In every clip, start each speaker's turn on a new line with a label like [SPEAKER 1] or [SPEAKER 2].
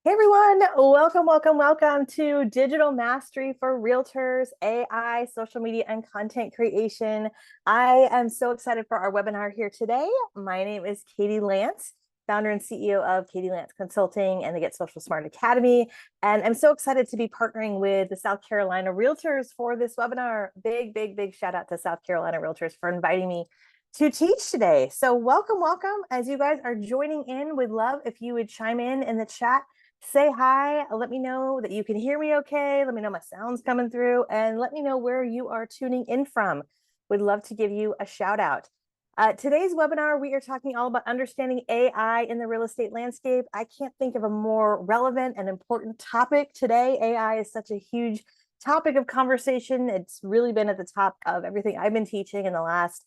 [SPEAKER 1] Hey everyone, welcome to Digital Mastery for Realtors, AI, social media, and content creation. I am so excited for our webinar here today. My name is Katie Lance, founder and CEO of Katie Lance Consulting and the Get Social Smart Academy. And I'm so excited to be partnering with the South Carolina Realtors for this webinar. Big shout out to South Carolina Realtors for inviting me to teach today. So welcome. As you guys are joining in, we'd love if you would chime in the chat. Say hi, let me know that you can hear me okay. Let me know my sound's coming through, and let me know where you are tuning in from. We'd love to give you a shout out. Today's webinar, we are talking all about understanding AI in the real estate landscape. I can't think of a more relevant and important topic today. AI is such a huge topic of conversation. It's really been at the top of everything I've been teaching in the last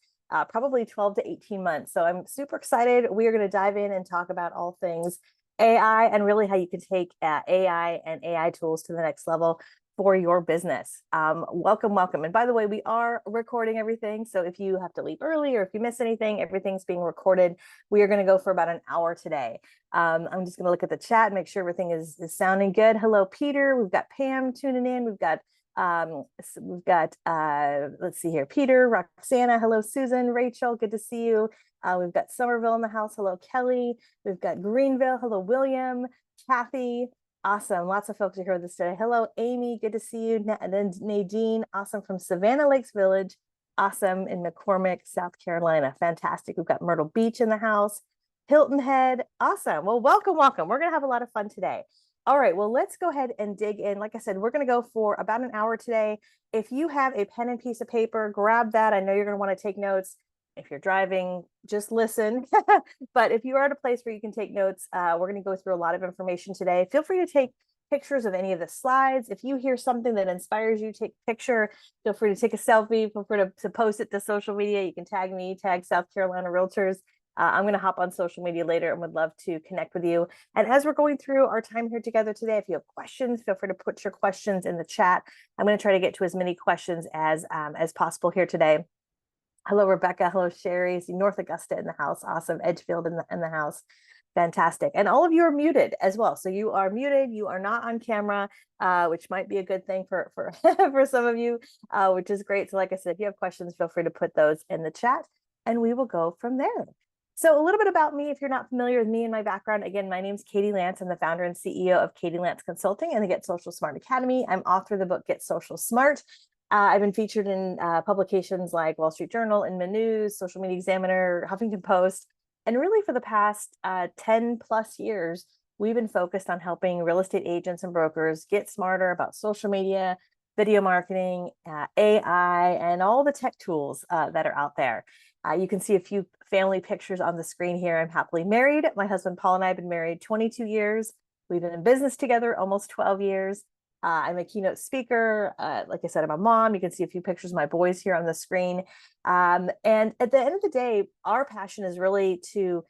[SPEAKER 1] probably 12 to 18 months. So I'm super excited. We are going to dive in and talk about all things AI and really how you can take AI and AI tools to the next level for your business. Welcome. And by the way, we are recording everything. So if you have to leave early or if you miss anything, everything's being recorded. We are going to go for about an hour today. I'm just going to look at the chat and make sure everything is sounding good. Hello, Peter. We've got Pam tuning in. Let's see here, Peter, Roxana. Hello, Susan, Rachel. Good to see you. We've got Somerville in the house. Hello, Kelly. We've got Greenville. Hello, William, Kathy. Awesome. Lots of folks are here with us today. Hello, Amy. Good to see you. And then Nadine. Awesome. From Savannah Lakes Village. Awesome. In McCormick, South Carolina. Fantastic. We've got Myrtle Beach in the house. Hilton Head. Awesome. Well, welcome. We're going to have a lot of fun today. All right, well, let's go ahead and dig in. Like I said, we're going to go for about an hour today. If you have a pen and piece of paper, grab that. I know you're going to want to take notes. If you're driving, just listen. But if you are at a place where you can take notes, we're going to go through a lot of information today. Feel free to take pictures of any of the slides. If you hear something that inspires you, take a picture. Feel free to take a selfie. Feel free to post it to social media. You can tag me, tag South Carolina Realtors. I'm going to hop on social media later and would love to connect with you. And as we're going through our time here together today, if you have questions, feel free to put your questions in the chat. I'm going to try to get to as many questions as possible here today. Hello, Rebecca. Hello, Sherry. See North Augusta in the house. Awesome. Edgefield in the house. Fantastic. And all of you are muted as well. So you are muted. You are not on camera, which might be a good thing for for some of you, which is great. So like I said, if you have questions, feel free to put those in the chat and we will go from there. So a little bit about me, if you're not familiar with me and my background, again, my name's Katie Lance. I'm the founder and CEO of Katie Lance Consulting and the Get Social Smart Academy. I'm author of the book, Get Social Smart. I've been featured in publications like Wall Street Journal, Inman News, Social Media Examiner, Huffington Post. And really for the past 10 plus years, we've been focused on helping real estate agents and brokers get smarter about social media, video marketing, AI, and all the tech tools that are out there. You can see a few family pictures on the screen here. I'm happily married. My husband, Paul, and I have been married 22 years. We've been in business together almost 12 years. I'm a keynote speaker. Like I said, I'm a mom. You can see a few pictures of my boys here on the screen. And at the end of the day, our passion is really to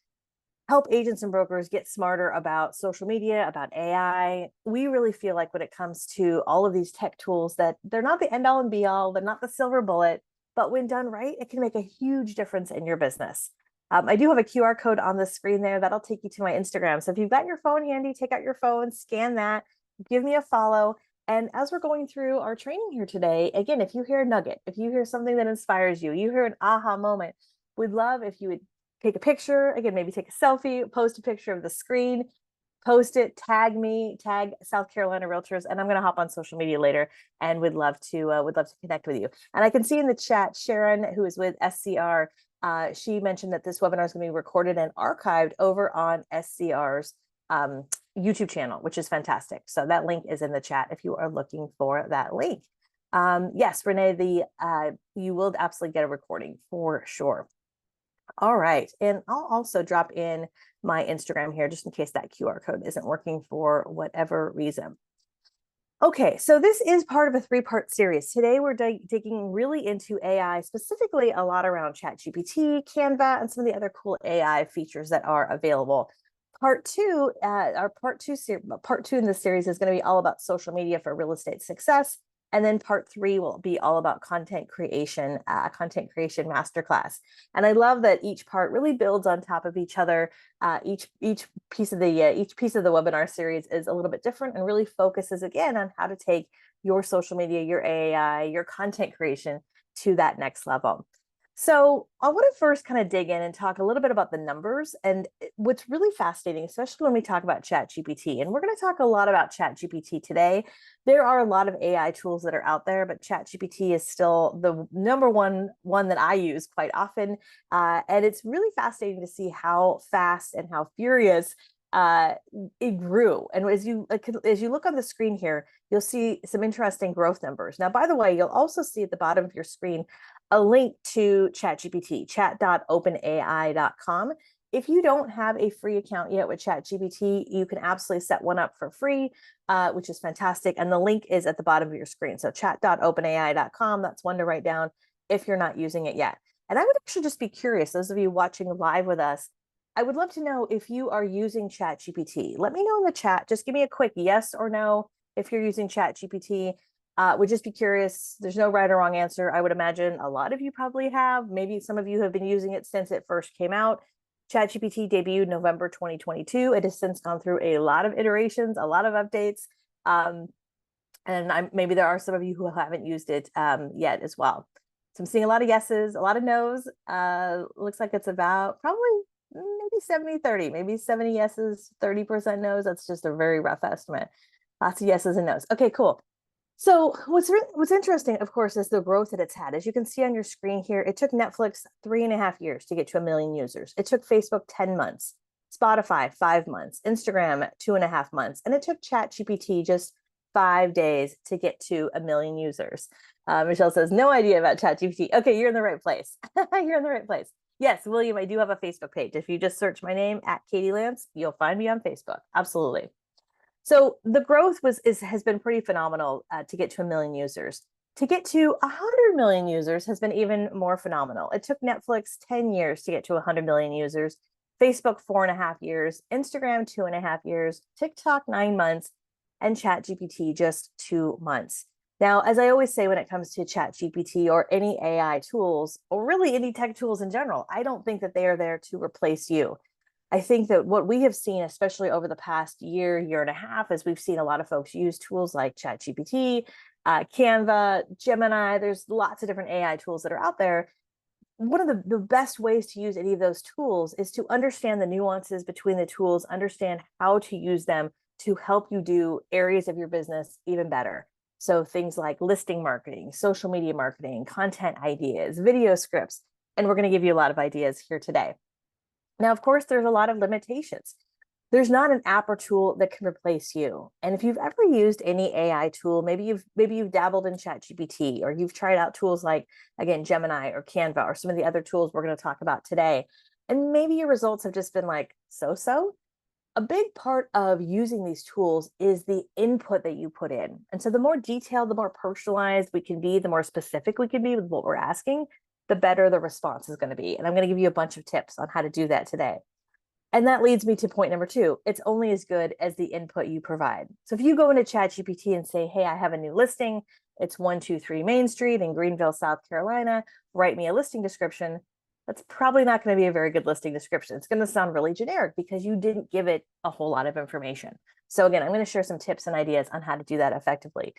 [SPEAKER 1] help agents and brokers get smarter about social media, about AI. We really feel like when it comes to all of these tech tools that they're not the end all and be all, they're not the silver bullet, but when done right, it can make a huge difference in your business. I do have a QR code on the screen there that'll take you to my Instagram. So if you've got your phone handy, take out your phone, scan that, give me a follow. And as we're going through our training here today, again, if you hear a nugget, if you hear something that inspires you, you hear an aha moment, we'd love if you would take a picture, again, maybe take a selfie, post a picture of the screen, post it, tag me, tag South Carolina Realtors, and I'm going to hop on social media later and would love to connect with you. And I can see in the chat, Sharon, who is with SCR, she mentioned that this webinar is going to be recorded and archived over on SCR's YouTube channel, which is fantastic. So that link is in the chat if you are looking for that link. Yes, Renee, you will absolutely get a recording for sure. All right, and I'll also drop in my Instagram here just in case that QR code isn't working for whatever reason. Okay, so this is part of a three-part series. Today, we're digging really into AI, specifically a lot around ChatGPT, Canva, and some of the other cool AI features that are available. Part two in this series is going to be all about social media for real estate success. And then part 3 will be all about content creation masterclass. And I love that each part really builds on top of each other. Each piece of the webinar series is a little bit different and really focuses again on how to take your social media, your AI, your content creation to that next level. So I want to first kind of dig in and talk a little bit about the numbers and what's really fascinating, especially when we talk about ChatGPT. And we're going to talk a lot about ChatGPT today. There are a lot of AI tools that are out there, but ChatGPT is still the number one that I use quite often. And it's really fascinating to see how fast and how furious it grew. And as you look on the screen here, you'll see some interesting growth numbers. Now, by the way, you'll also see at the bottom of your screen a link to ChatGPT, chat.openai.com. If you don't have a free account yet with ChatGPT, you can absolutely set one up for free, which is fantastic. And the link is at the bottom of your screen. So chat.openai.com, that's one to write down if you're not using it yet. And I would actually just be curious, those of you watching live with us, I would love to know if you are using ChatGPT. Let me know in the chat. Just give me a quick yes or no if you're using ChatGPT. Would just be curious. There's no right or wrong answer. I would imagine a lot of you probably have. Maybe some of you have been using it since it first came out. ChatGPT debuted November 2022. It has since gone through a lot of iterations, a lot of updates. And maybe there are some of you who haven't used it yet as well. So I'm seeing a lot of yeses, a lot of nos. Looks like it's about probably maybe 70-30, maybe 70 yeses, 30% nos. That's just a very rough estimate. Lots of yeses and nos. Okay, cool. So what's interesting, of course, is the growth that it's had. As you can see on your screen here, it took Netflix 3.5 years to get to 1 million users. It took Facebook 10 months, Spotify 5 months, Instagram 2.5 months, and it took ChatGPT just 5 days to get to 1 million users. Michelle says, no idea about ChatGPT. Okay, you're in the right place. You're in the right place. Yes, William, I do have a Facebook page. If you just search my name at Katie Lance, you'll find me on Facebook. Absolutely. So the growth has been pretty phenomenal to get to 1 million users. To get to 100 million users has been even more phenomenal. It took Netflix 10 years to get to 100 million users, Facebook 4.5 years, Instagram 2.5 years, TikTok 9 months, and ChatGPT just 2 months. Now, as I always say when it comes to ChatGPT or any AI tools, or really any tech tools in general, I don't think that they are there to replace you. I think that what we have seen, especially over the past year and a half, is we've seen a lot of folks use tools like ChatGPT, Canva, Gemini. There's lots of different AI tools that are out there. One of the best ways to use any of those tools is to understand the nuances between the tools, understand how to use them to help you do areas of your business even better. So things like listing marketing, social media marketing, content ideas, video scripts, and we're going to give you a lot of ideas here today. Now, of course, there's a lot of limitations. There's not an app or tool that can replace you. And if you've ever used any AI tool, maybe you've dabbled in ChatGPT, or you've tried out tools like, again, Gemini or Canva or some of the other tools we're going to talk about today, and maybe your results have just been like so-so. A big part of using these tools is the input that you put in. And so the more detailed, the more personalized we can be, the more specific we can be with what we're asking, the better the response is going to be. And I'm going to give you a bunch of tips on how to do that today. And that leads me to point number 2. It's only as good as the input you provide. So if you go into ChatGPT and say, hey, I have a new listing, it's 123 Main Street in Greenville, South Carolina, write me a listing description, that's probably not going to be a very good listing description. It's going to sound really generic because you didn't give it a whole lot of information. So again, I'm going to share some tips and ideas on how to do that effectively.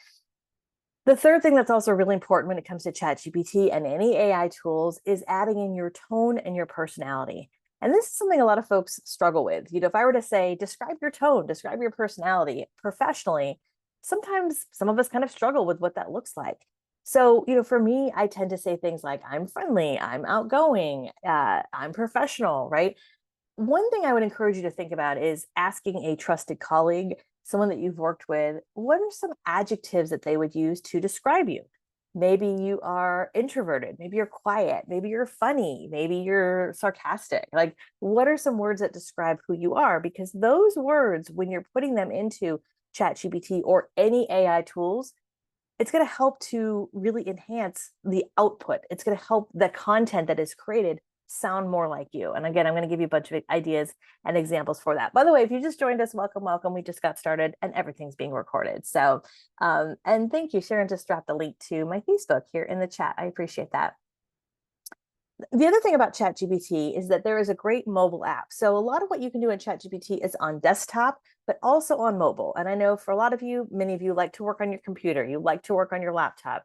[SPEAKER 1] The third thing that's also really important when it comes to ChatGPT and any AI tools is adding in your tone and your personality. And this is something a lot of folks struggle with. If I were to say, describe your tone, describe your personality professionally, sometimes some of us kind of struggle with what that looks like. So, for me, I tend to say things like, I'm friendly, I'm outgoing, I'm professional, right? One thing I would encourage you to think about is asking a trusted colleague, someone that you've worked with, what are some adjectives that they would use to describe you? Maybe you are introverted, maybe you're quiet, maybe you're funny, maybe you're sarcastic. Like, what are some words that describe who you are? Because those words, when you're putting them into ChatGPT or any AI tools, it's going to help to really enhance the output. It's going to help the content that is created sound more like you. And again, I'm going to give you a bunch of ideas and examples for that. By the way, if you just joined us, welcome, welcome. We just got started and everything's being recorded. So, and thank you. Sharon just dropped the link to my Facebook here in the chat. I appreciate that. The other thing about ChatGPT is that there is a great mobile app. So a lot of what you can do in ChatGPT is on desktop, but also on mobile. And I know for a lot of you, many of you like to work on your computer. You like to work on your laptop.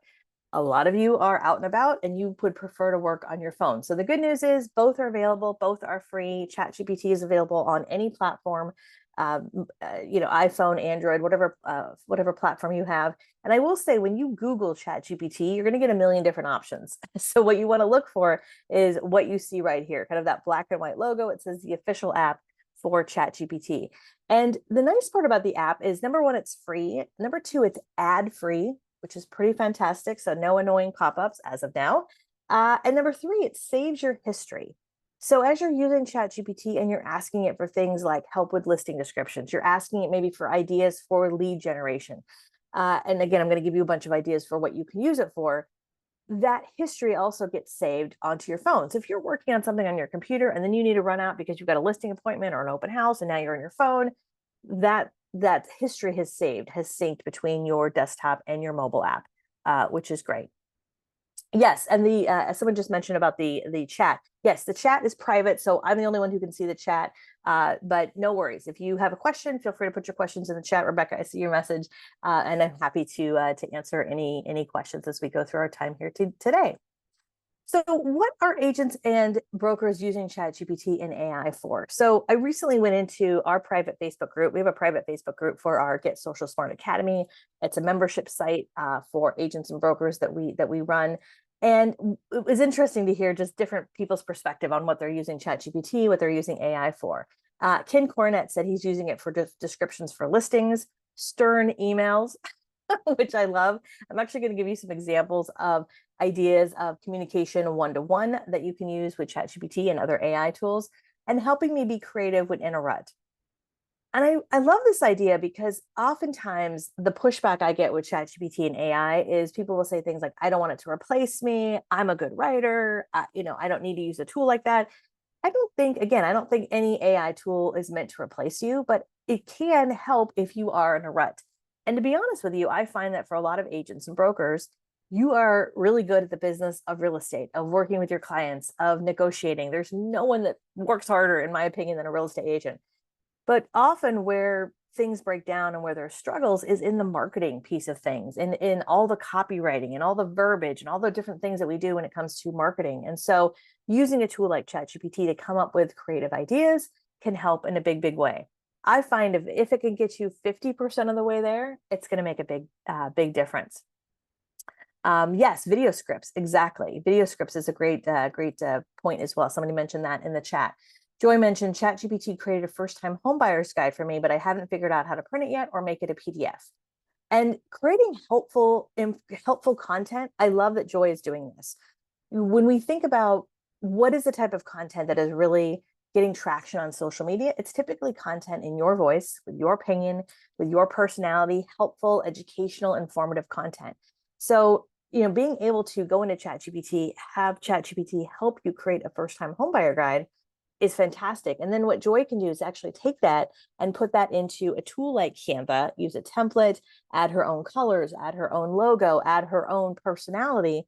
[SPEAKER 1] A lot of you are out and about and you would prefer to work on your phone. So the good news is both are available, both are free. ChatGPT is available on any platform, iPhone, Android, whatever platform you have. And I will say, when you Google ChatGPT, you're going to get a million different options. So what you want to look for is what you see right here, kind of that black and white logo. It says the official app for ChatGPT. And the nice part about the app is, number one, it's free. Number two, it's ad-free, which is pretty fantastic. So no annoying pop-ups as of now. And number three, it saves your history. So as you're using ChatGPT and you're asking it for things like help with listing descriptions, you're asking it maybe for ideas for lead generation. And again, I'm going to give you a bunch of ideas for what you can use it for. That history also gets saved onto your phone. So if you're working on something on your computer and then you need to run out because you've got a listing appointment or an open house and now you're on your phone, that history has synced between your desktop and your mobile app, which is great. Yes, and someone just mentioned about the chat. Yes, the chat is private, so I'm the only one who can see the chat. But no worries. If you have a question, feel free to put your questions in the chat. Rebecca, I see your message, and I'm happy to answer any questions as we go through our time here today. So what are agents and brokers using ChatGPT and AI for? So I recently went into our private Facebook group. We have a private Facebook group for our Get Social Smart Academy. It's a membership site for agents and brokers that we run. And it was interesting to hear just different people's perspective on what they're using ChatGPT, what they're using AI for. Ken Cornett said he's using it for descriptions for listings, stern emails, which I love. I'm actually going to give you some examples of ideas of communication one-to-one that you can use with ChatGPT and other AI tools, and helping me be creative within a rut. And I love this idea because oftentimes the pushback I get with ChatGPT and AI is people will say things like, I don't want it to replace me. I'm a good writer. I don't need to use a tool like that. I don't think any AI tool is meant to replace you, but it can help if you are in a rut. And to be honest with you, I find that for a lot of agents and brokers, you are really good at the business of real estate, of working with your clients, of negotiating. There's no one that works harder, in my opinion, than a real estate agent. But often where things break down and where there are struggles is in the marketing piece of things, and in all the copywriting and all the verbiage and all the different things that we do when it comes to marketing. And so using a tool like ChatGPT to come up with creative ideas can help in a big, big way. I find if it can get you 50% of the way there, it's going to make a big difference. Yes, video scripts, exactly. Video scripts is a great point as well. Somebody mentioned that in the chat. Joy mentioned ChatGPT created a first-time homebuyer's guide for me, but I haven't figured out how to print it yet or make it a PDF. And creating helpful content, I love that Joy is doing this. When we think about what is the type of content that is really getting traction on social media, it's typically content in your voice, with your opinion, with your personality, helpful, educational, informative content. So, being able to go into ChatGPT, have ChatGPT help you create a first-time homebuyer guide is fantastic. And then what Joy can do is actually take that and put that into a tool like Canva, use a template, add her own colors, add her own logo, add her own personality,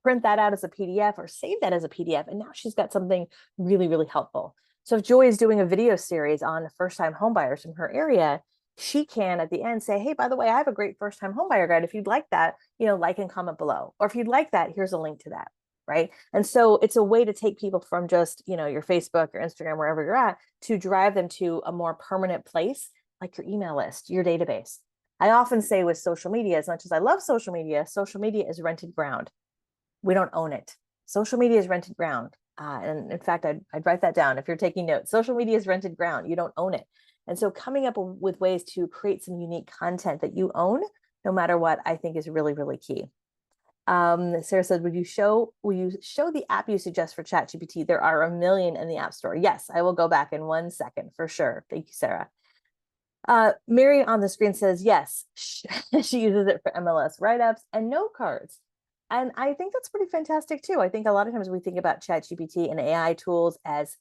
[SPEAKER 1] print that out as a PDF or save that as a PDF. And now she's got something really, really helpful. So if Joy is doing a video series on first-time homebuyers in her area, she can at the end say, hey, by the way, I have a great first-time homebuyer guide. If you'd like that, like and comment below. Or if you'd like that, here's a link to that. Right. And so it's a way to take people from just, your Facebook or Instagram, wherever you're at, to drive them to a more permanent place, like your email list, your database. I often say with social media, as much as I love social media is rented ground. We don't own it. Social media is rented ground. And in fact, I'd write that down if you're taking notes. Social media is rented ground. You don't own it. And so coming up with ways to create some unique content that you own, no matter what, I think is really, really key. Sarah said, will you show the app you suggest for ChatGPT? There are a million in the App Store. Yes, I will go back in 1 second for sure. Thank you, Sarah. Mary on the screen says, yes, she uses it for MLS write-ups and note cards. And I think that's pretty fantastic too. I think a lot of times we think about ChatGPT and AI tools as,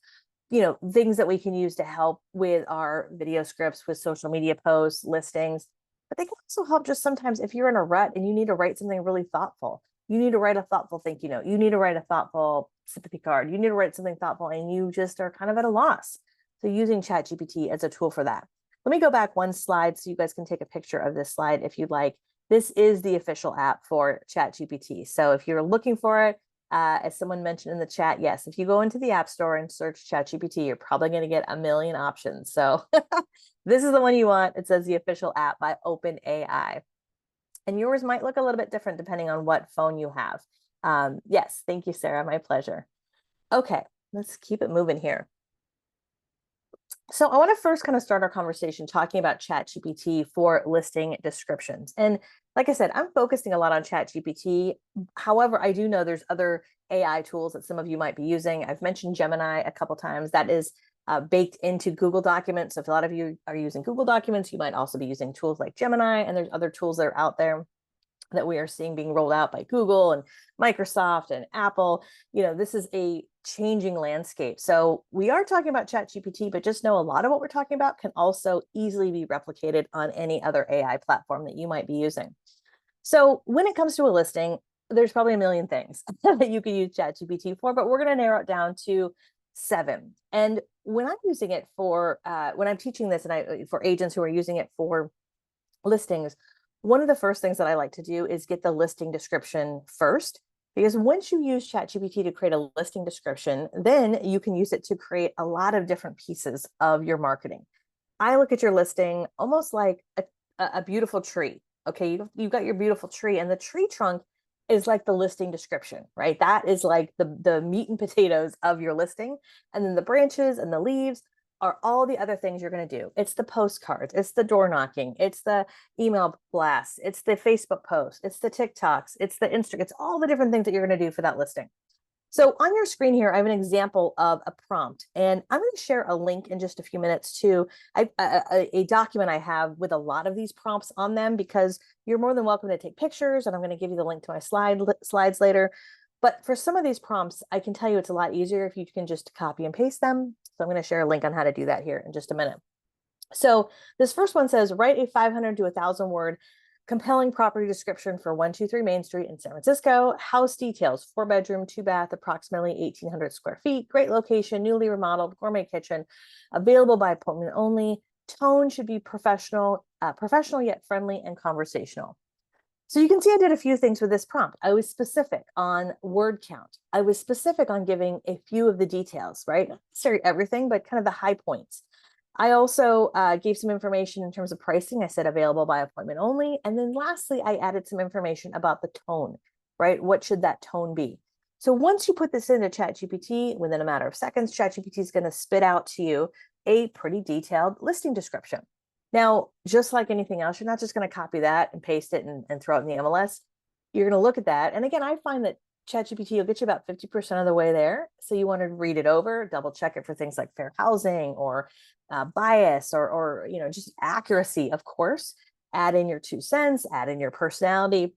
[SPEAKER 1] things that we can use to help with our video scripts, with social media posts, listings, but they can also help just sometimes if you're in a rut and you need to write something really thoughtful. You need to write a thoughtful thank you note. You need to write a thoughtful sympathy card. You need to write something thoughtful and you just are kind of at a loss. So using ChatGPT as a tool for that. Let me go back one slide so you guys can take a picture of this slide if you'd like. This is the official app for ChatGPT. So if you're looking for it, as someone mentioned in the chat, yes, if you go into the App Store and search ChatGPT, you're probably going to get a million options. So this is the one you want. It says the official app by OpenAI. And yours might look a little bit different depending on what phone you have. Yes, thank you, Sarah. My pleasure. Okay, let's keep it moving here. So I want to first kind of start our conversation talking about ChatGPT for listing descriptions. And like I said, I'm focusing a lot on ChatGPT. However, I do know there's other AI tools that some of you might be using. I've mentioned Gemini a couple times. That is baked into Google Documents. So if a lot of you are using Google Documents, you might also be using tools like Gemini, and there's other tools that are out there that we are seeing being rolled out by Google and Microsoft and Apple. This is a changing landscape. So we are talking about ChatGPT, but just know a lot of what we're talking about can also easily be replicated on any other AI platform that you might be using. So when it comes to a listing, there's probably a million things that you can use ChatGPT for, but we're going to narrow it down to 7. And when I'm using it for, when I'm teaching this and for agents who are using it for listings, one of the first things that I like to do is get the listing description first, because once you use ChatGPT to create a listing description, then you can use it to create a lot of different pieces of your marketing. I look at your listing almost like a beautiful tree. Okay, you've got your beautiful tree, and the tree trunk is like the listing description, right? That is like the meat and potatoes of your listing. And then the branches and the leaves are all the other things you're going to do. It's the postcards, it's the door knocking, it's the email blasts, it's the Facebook posts, it's the TikToks, it's the Instagram, it's all the different things that you're going to do for that listing. So on your screen here, I have an example of a prompt, and I'm going to share a link in just a few minutes to a document I have with a lot of these prompts on them, because you're more than welcome to take pictures, and I'm going to give you the link to my slides later. But for some of these prompts, I can tell you it's a lot easier if you can just copy and paste them. So I'm going to share a link on how to do that here in just a minute. So this first one says, write a 500 to 1,000 word compelling property description for 123 Main Street in San Francisco. House details: 4-bedroom, 2-bath, approximately 1,800 square feet. Great location, newly remodeled, gourmet kitchen, available by appointment only. Tone should be professional, professional yet friendly and conversational. So you can see I did a few things with this prompt. I was specific on word count. I was specific on giving a few of the details, right? Not necessarily everything, but kind of the high points. I also gave some information in terms of pricing. I said available by appointment only. And then lastly, I added some information about the tone, right? What should that tone be? So once you put this into ChatGPT, within a matter of seconds, ChatGPT is going to spit out to you a pretty detailed listing description. Now, just like anything else, you're not just going to copy that and paste it and throw it in the MLS. You're going to look at that. And again, I find that ChatGPT will get you about 50% of the way there. So you want to read it over, double check it for things like fair housing or bias or just accuracy, of course. Add in your 2 cents, add in your personality,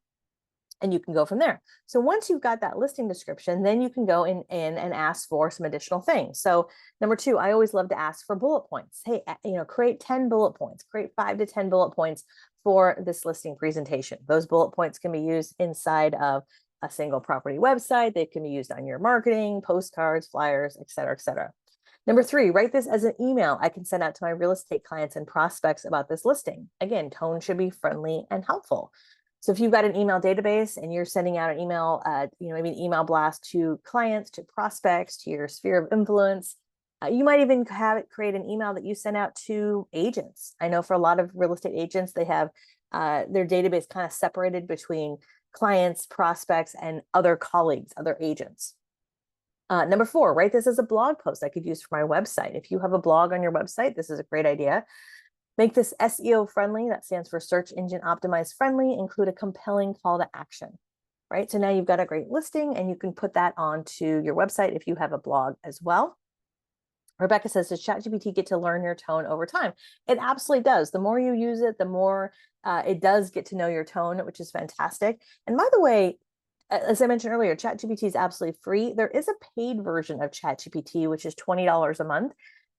[SPEAKER 1] and you can go from there. So once you've got that listing description, then you can go in and ask for some additional things. So number 2, I always love to ask for bullet points. Hey, create 10 bullet points, create 5 to 10 bullet points for this listing presentation. Those bullet points can be used inside of a single property website. They can be used on your marketing, postcards, flyers, et cetera, et cetera. Number 3, write this as an email I can send out to my real estate clients and prospects about this listing. Again, tone should be friendly and helpful. So if you've got an email database and you're sending out an email, maybe an email blast to clients, to prospects, to your sphere of influence, you might even have it create an email that you send out to agents. I know for a lot of real estate agents, they have their database kind of separated between clients, prospects, and other colleagues, other agents. Number 4, write this as a blog post I could use for my website. If you have a blog on your website, this is a great idea. Make this SEO friendly. That stands for search engine optimized friendly. Include a compelling call to action, right? So now you've got a great listing and you can put that onto your website if you have a blog as well. Rebecca says, does ChatGPT get to learn your tone over time? It absolutely does. The more you use it, the more it does get to know your tone, which is fantastic. And by the way, as I mentioned earlier, ChatGPT is absolutely free. There is a paid version of ChatGPT, which is $20 a month.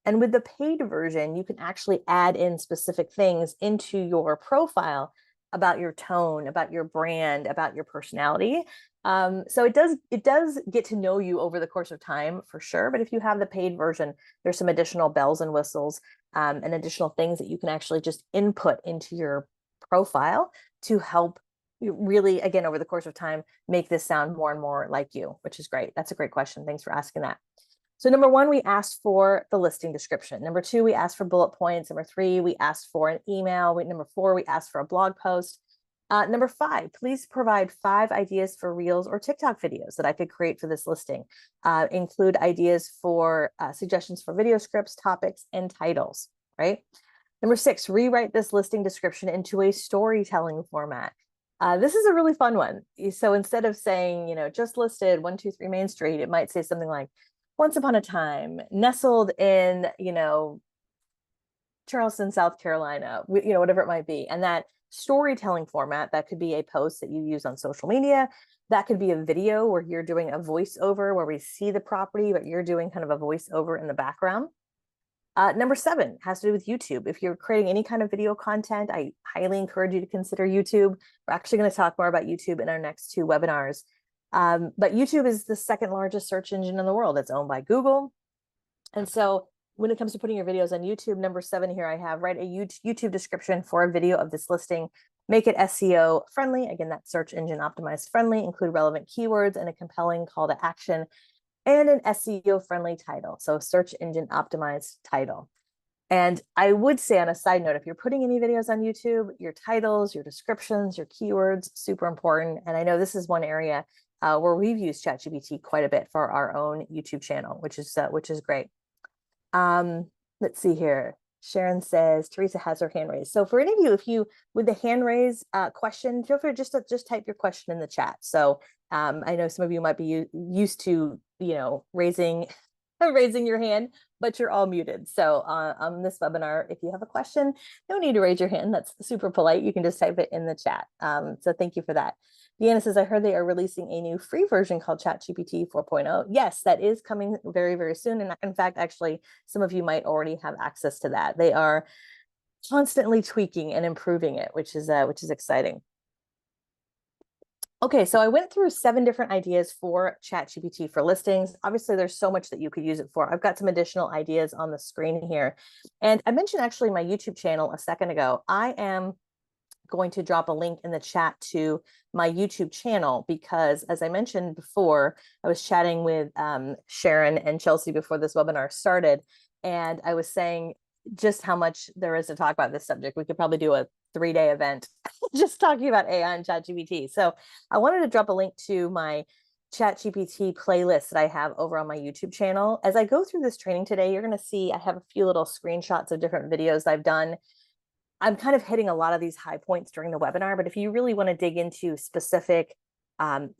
[SPEAKER 1] And with the paid version, you can actually add in specific things into your profile about your tone, about your brand, about your personality. So it does get to know you over the course of time for sure. But if you have the paid version, there's some additional bells and whistles and additional things that you can actually just input into your profile to help you really, again, over the course of time, make this sound more and more like you, which is great. That's a great question. Thanks for asking that. So number one, we asked for the listing description. Number two, we asked for bullet points. Number three, we asked for an email. Number four, we asked for a blog post. Number five, please provide 5 ideas for Reels or TikTok videos that I could create for this listing. Include ideas for suggestions for video scripts, topics, and titles, right? Number 6, rewrite this listing description into a storytelling format. This is a really fun one. So instead of saying, just listed 123 Main Street, it might say something like, once upon a time, nestled in, Charleston, South Carolina, whatever it might be. And that storytelling format, that could be a post that you use on social media. That could be a video where you're doing a voiceover where we see the property, but you're doing kind of a voiceover in the background. Number 7 has to do with YouTube. If you're creating any kind of video content, I highly encourage you to consider YouTube. We're actually going to talk more about YouTube in our next 2 webinars. But YouTube is the 2nd largest search engine in the world. It's owned by Google. And so when it comes to putting your videos on YouTube, number 7 here, I have write a YouTube description for a video of this listing. Make it SEO friendly. Again, that's search engine optimized friendly. Include relevant keywords and a compelling call to action, and an SEO friendly title. So search engine optimized title. And I would say on a side note, if you're putting any videos on YouTube, your titles, your descriptions, your keywords, super important. And I know this is one area where we've used ChatGPT quite a bit for our own YouTube channel, which is great. Let's see here. Sharon says Teresa has her hand raised. So for any of you, if you with the hand raise question, feel free to just type your question in the chat. So I know some of you might be used to raising your hand, but you're all muted. So on this webinar, if you have a question, no need to raise your hand. That's super polite. You can just type it in the chat. So thank you for that. Deanna says, I heard they are releasing a new free version called ChatGPT 4.0. Yes, that is coming very, very soon. And in fact, actually, some of you might already have access to that. They are constantly tweaking and improving it, which is exciting. Okay, so I went through 7 different ideas for ChatGPT for listings. Obviously, there's so much that you could use it for. I've got some additional ideas on the screen here. And I mentioned actually my YouTube channel a second ago. I am going to drop a link in the chat to my YouTube channel because, as I mentioned before, I was chatting with Sharon and Chelsea before this webinar started, and I was saying just how much there is to talk about this subject. We could probably do a 3-day event just talking about AI and ChatGPT. So I wanted to drop a link to my ChatGPT playlist that I have over on my YouTube channel. As I go through this training today, you're going to see I have a few little screenshots of different videos I've done. I'm kind of hitting a lot of these high points during the webinar, but if you really want to dig into specific,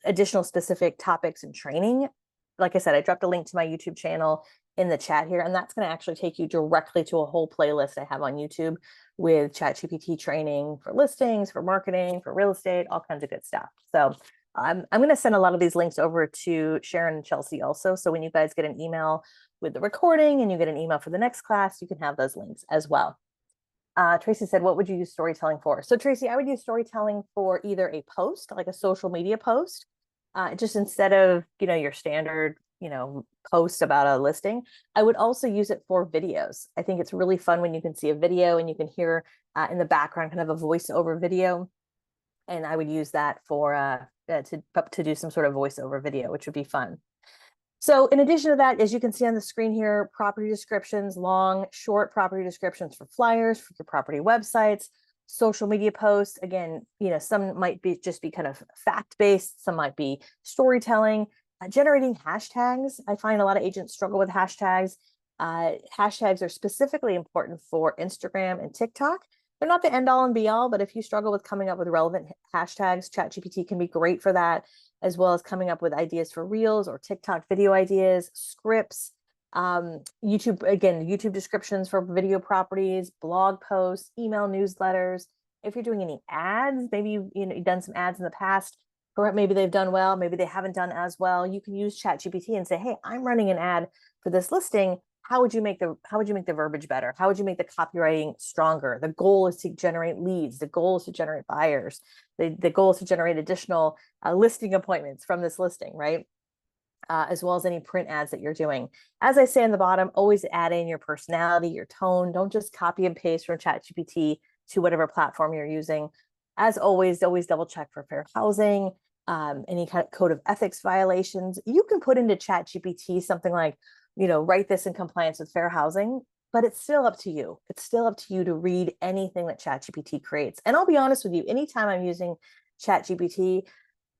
[SPEAKER 1] additional specific topics and training, like I said, I dropped a link to my YouTube channel in the chat here, and that's going to actually take you directly to a whole playlist I have on YouTube with ChatGPT training for listings, for marketing, for real estate, all kinds of good stuff. So I'm going to send a lot of these links over to Sharon and Chelsea also. So when you guys get an email with the recording and you get an email for the next class, you can have those links as well. Tracy said, what would you use storytelling for? So Tracy, I would use storytelling for either a post, like a social media post, just instead of, your standard, post about a listing. I would also use it for videos. I think it's really fun when you can see a video and you can hear in the background kind of a voiceover video. And I would use that for to do some sort of voiceover video, which would be fun. So in addition to that, as you can see on the screen here, property descriptions, long, short property descriptions for flyers, for your property websites, social media posts. Again, some might just be kind of fact-based, some might be storytelling, generating hashtags. I find a lot of agents struggle with hashtags. Hashtags are specifically important for Instagram and TikTok. They're not the end all and be all, but if you struggle with coming up with relevant hashtags, ChatGPT can be great for that, as well as coming up with ideas for Reels or TikTok video ideas, scripts, YouTube descriptions for video properties, blog posts, email newsletters. If you're doing any ads, maybe you've done some ads in the past, Or maybe they've done well, maybe they haven't done as well. You can use ChatGPT and say, hey, I'm running an ad for this listing. How would you make the verbiage better? How would you make the copywriting stronger? The goal is to generate leads. The goal is to generate buyers. The goal is to generate additional listing appointments from this listing, right? As well as any print ads that you're doing. As I say on the bottom, always add in your personality, your tone. Don't just copy and paste from ChatGPT to whatever platform you're using. As always double check for fair housing, any kind of code of ethics violations. You can put into ChatGPT something like, write this in compliance with fair housing, but it's still up to you. It's still up to you to read anything that ChatGPT creates. And I'll be honest with you, anytime I'm using ChatGPT,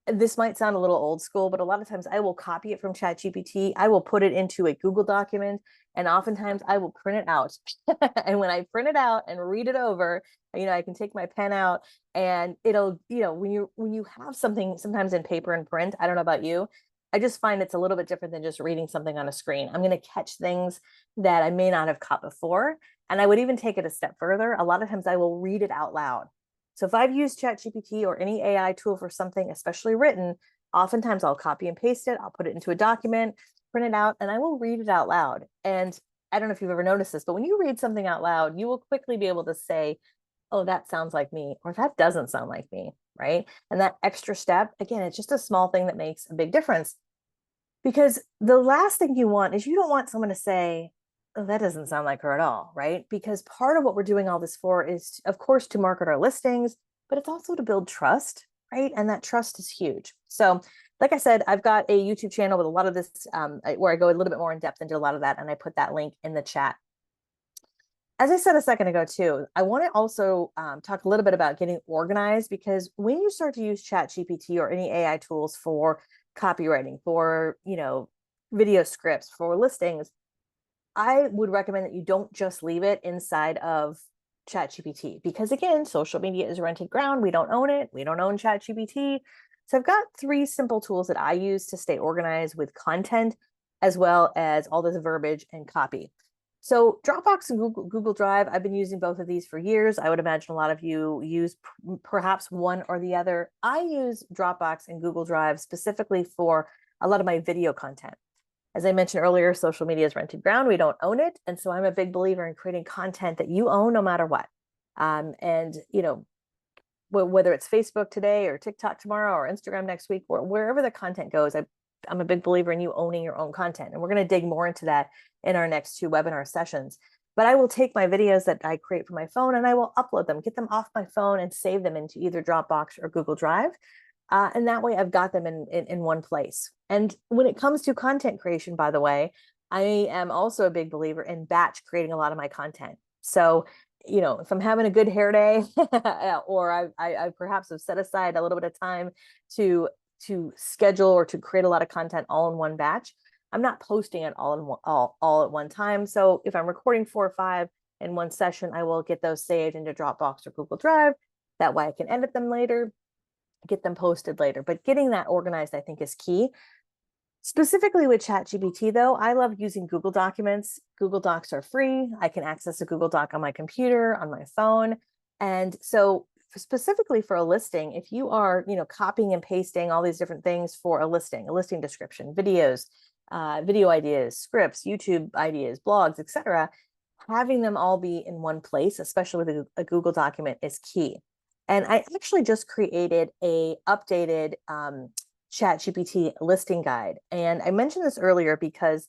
[SPEAKER 1] this might sound a little old school, but a lot of times I will copy it from ChatGPT. I will put it into a Google document, and oftentimes I will print it out. And when I print it out and read it over, I can take my pen out and it'll, when you have something sometimes in paper and print, I don't know about you, I just find it's a little bit different than just reading something on a screen. I'm going to catch things that I may not have caught before. And I would even take it a step further. A lot of times I will read it out loud. So if I've used ChatGPT or any AI tool for something, especially written, oftentimes I'll copy and paste it. I'll put it into a document, print it out, and I will read it out loud. And I don't know if you've ever noticed this, but when you read something out loud, you will quickly be able to say, oh, that sounds like me, or that doesn't sound like me, right? And that extra step, again, it's just a small thing that makes a big difference. Because the last thing you want is you don't want someone to say, oh, that doesn't sound like her at all, right? Because part of what we're doing all this for is, of course, to market our listings, but it's also to build trust, right? And that trust is huge. So like I said, I've got a YouTube channel with a lot of this, where I go a little bit more in depth into a lot of that, and I put that link in the chat. As I said a second ago too, I want to also talk a little bit about getting organized, because when you start to use ChatGPT or any AI tools for copywriting, for video scripts, for listings, I would recommend that you don't just leave it inside of ChatGPT, because again, social media is rented ground. We don't own it. We don't own ChatGPT. So I've got 3 simple tools that I use to stay organized with content, as well as all this verbiage and copy. So Dropbox and Google Drive, I've been using both of these for years. I would imagine a lot of you use perhaps one or the other. I use Dropbox and Google Drive specifically for a lot of my video content. As I mentioned earlier, social media is rented ground. We don't own it. And so I'm a big believer in creating content that you own no matter what. And, whether it's Facebook today or TikTok tomorrow or Instagram next week, or wherever the content goes, I'm a big believer in you owning your own content. And we're going to dig more into that in our next 2 webinar sessions. But I will take my videos that I create from my phone and I will upload them, get them off my phone and save them into either Dropbox or Google Drive. And that way I've got them in one place. And when it comes to content creation, by the way, I am also a big believer in batch creating a lot of my content. So, if I'm having a good hair day, or I perhaps have set aside a little bit of time to schedule or to create a lot of content all in one batch, I'm not posting it all at one time. So if I'm recording 4 or 5 in one session, I will get those saved into Dropbox or Google Drive. That way I can edit them later, get them posted later. But getting that organized, I think, is key. Specifically with ChatGPT, though, I love using Google Documents. Google Docs are free. I can access a Google Doc on my computer, on my phone. And so specifically for a listing, if you are, copying and pasting all these different things for a listing description, videos, video ideas, scripts, YouTube ideas, blogs, etc., having them all be in one place, especially with a Google document, is key. And I actually just created a updated ChatGPT listing guide. And I mentioned this earlier because,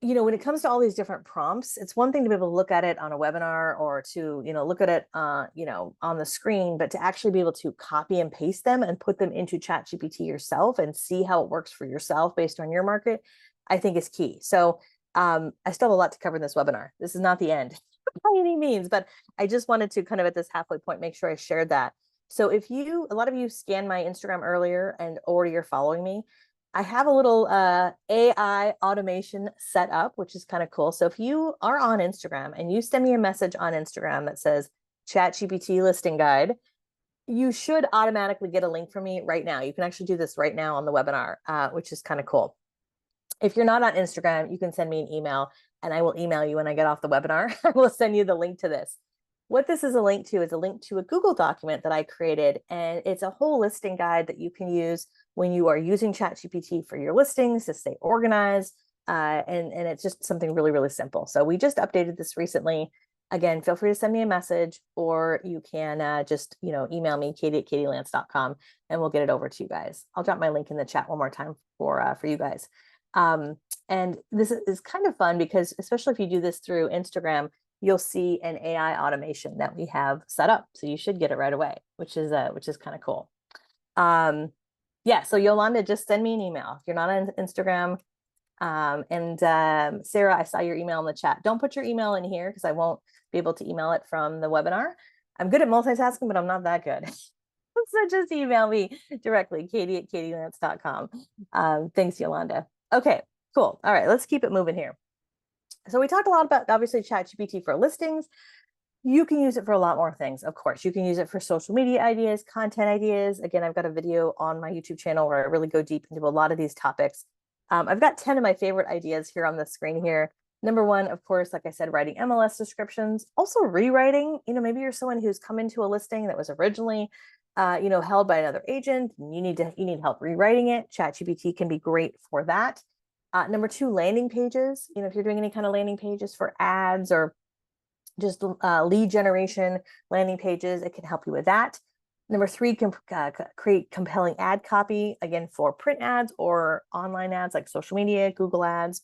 [SPEAKER 1] when it comes to all these different prompts, it's one thing to be able to look at it on a webinar or to, look at it, on the screen, but to actually be able to copy and paste them and put them into ChatGPT yourself and see how it works for yourself based on your market, I think is key. So I still have a lot to cover in this webinar. This is not the end by any means, but I just wanted to kind of at this halfway point, make sure I shared that. So if a lot of you scanned my Instagram earlier or you're following me, I have a little AI automation set up, which is kind of cool. So if you are on Instagram and you send me a message on Instagram that says ChatGPT listing guide, you should automatically get a link from me right now. You can actually do this right now on the webinar, which is kind of cool. If you're not on Instagram, you can send me an email and I will email you when I get off the webinar. I will send you the link to this. what this is a link to is a link to a Google document that I created, and it's a whole listing guide that you can use when you are using ChatGPT for your listings to stay organized. And it's just something really, really simple. So we just updated this recently. Again, feel free to send me a message, or you can just, email me, katie@katielance.com, and we'll get it over to you guys. I'll drop my link in the chat one more time for you guys. And this is kind of fun because, especially if you do this through Instagram, you'll see an AI automation that we have set up. So you should get it right away, which is kind of cool. Yeah, so Yolanda, just send me an email if you're not on Instagram. Sarah, I saw your email in the chat. Don't put your email in here because I won't be able to email it from the webinar. I'm good at multitasking, but I'm not that good. So just email me directly, katie@katielance.com. Thanks, Yolanda. Okay, cool. All right, let's keep it moving here. So we talked a lot about, obviously, ChatGPT for listings. You can use it for a lot more things. Of course, you can use it for social media ideas, content ideas. Again, I've got a video on my YouTube channel where I really go deep into a lot of these topics. I've got 10 of my favorite ideas here on the screen here. Number one, of course, like I said, writing MLS descriptions, also rewriting. Maybe you're someone who's come into a listing that was originally, held by another agent, and you need help rewriting it. ChatGPT can be great for that. Number two, landing pages. If you're doing any kind of landing pages for ads or just lead generation landing pages, it can help you with that. Number three, create compelling ad copy, again, for print ads or online ads like social media, Google ads.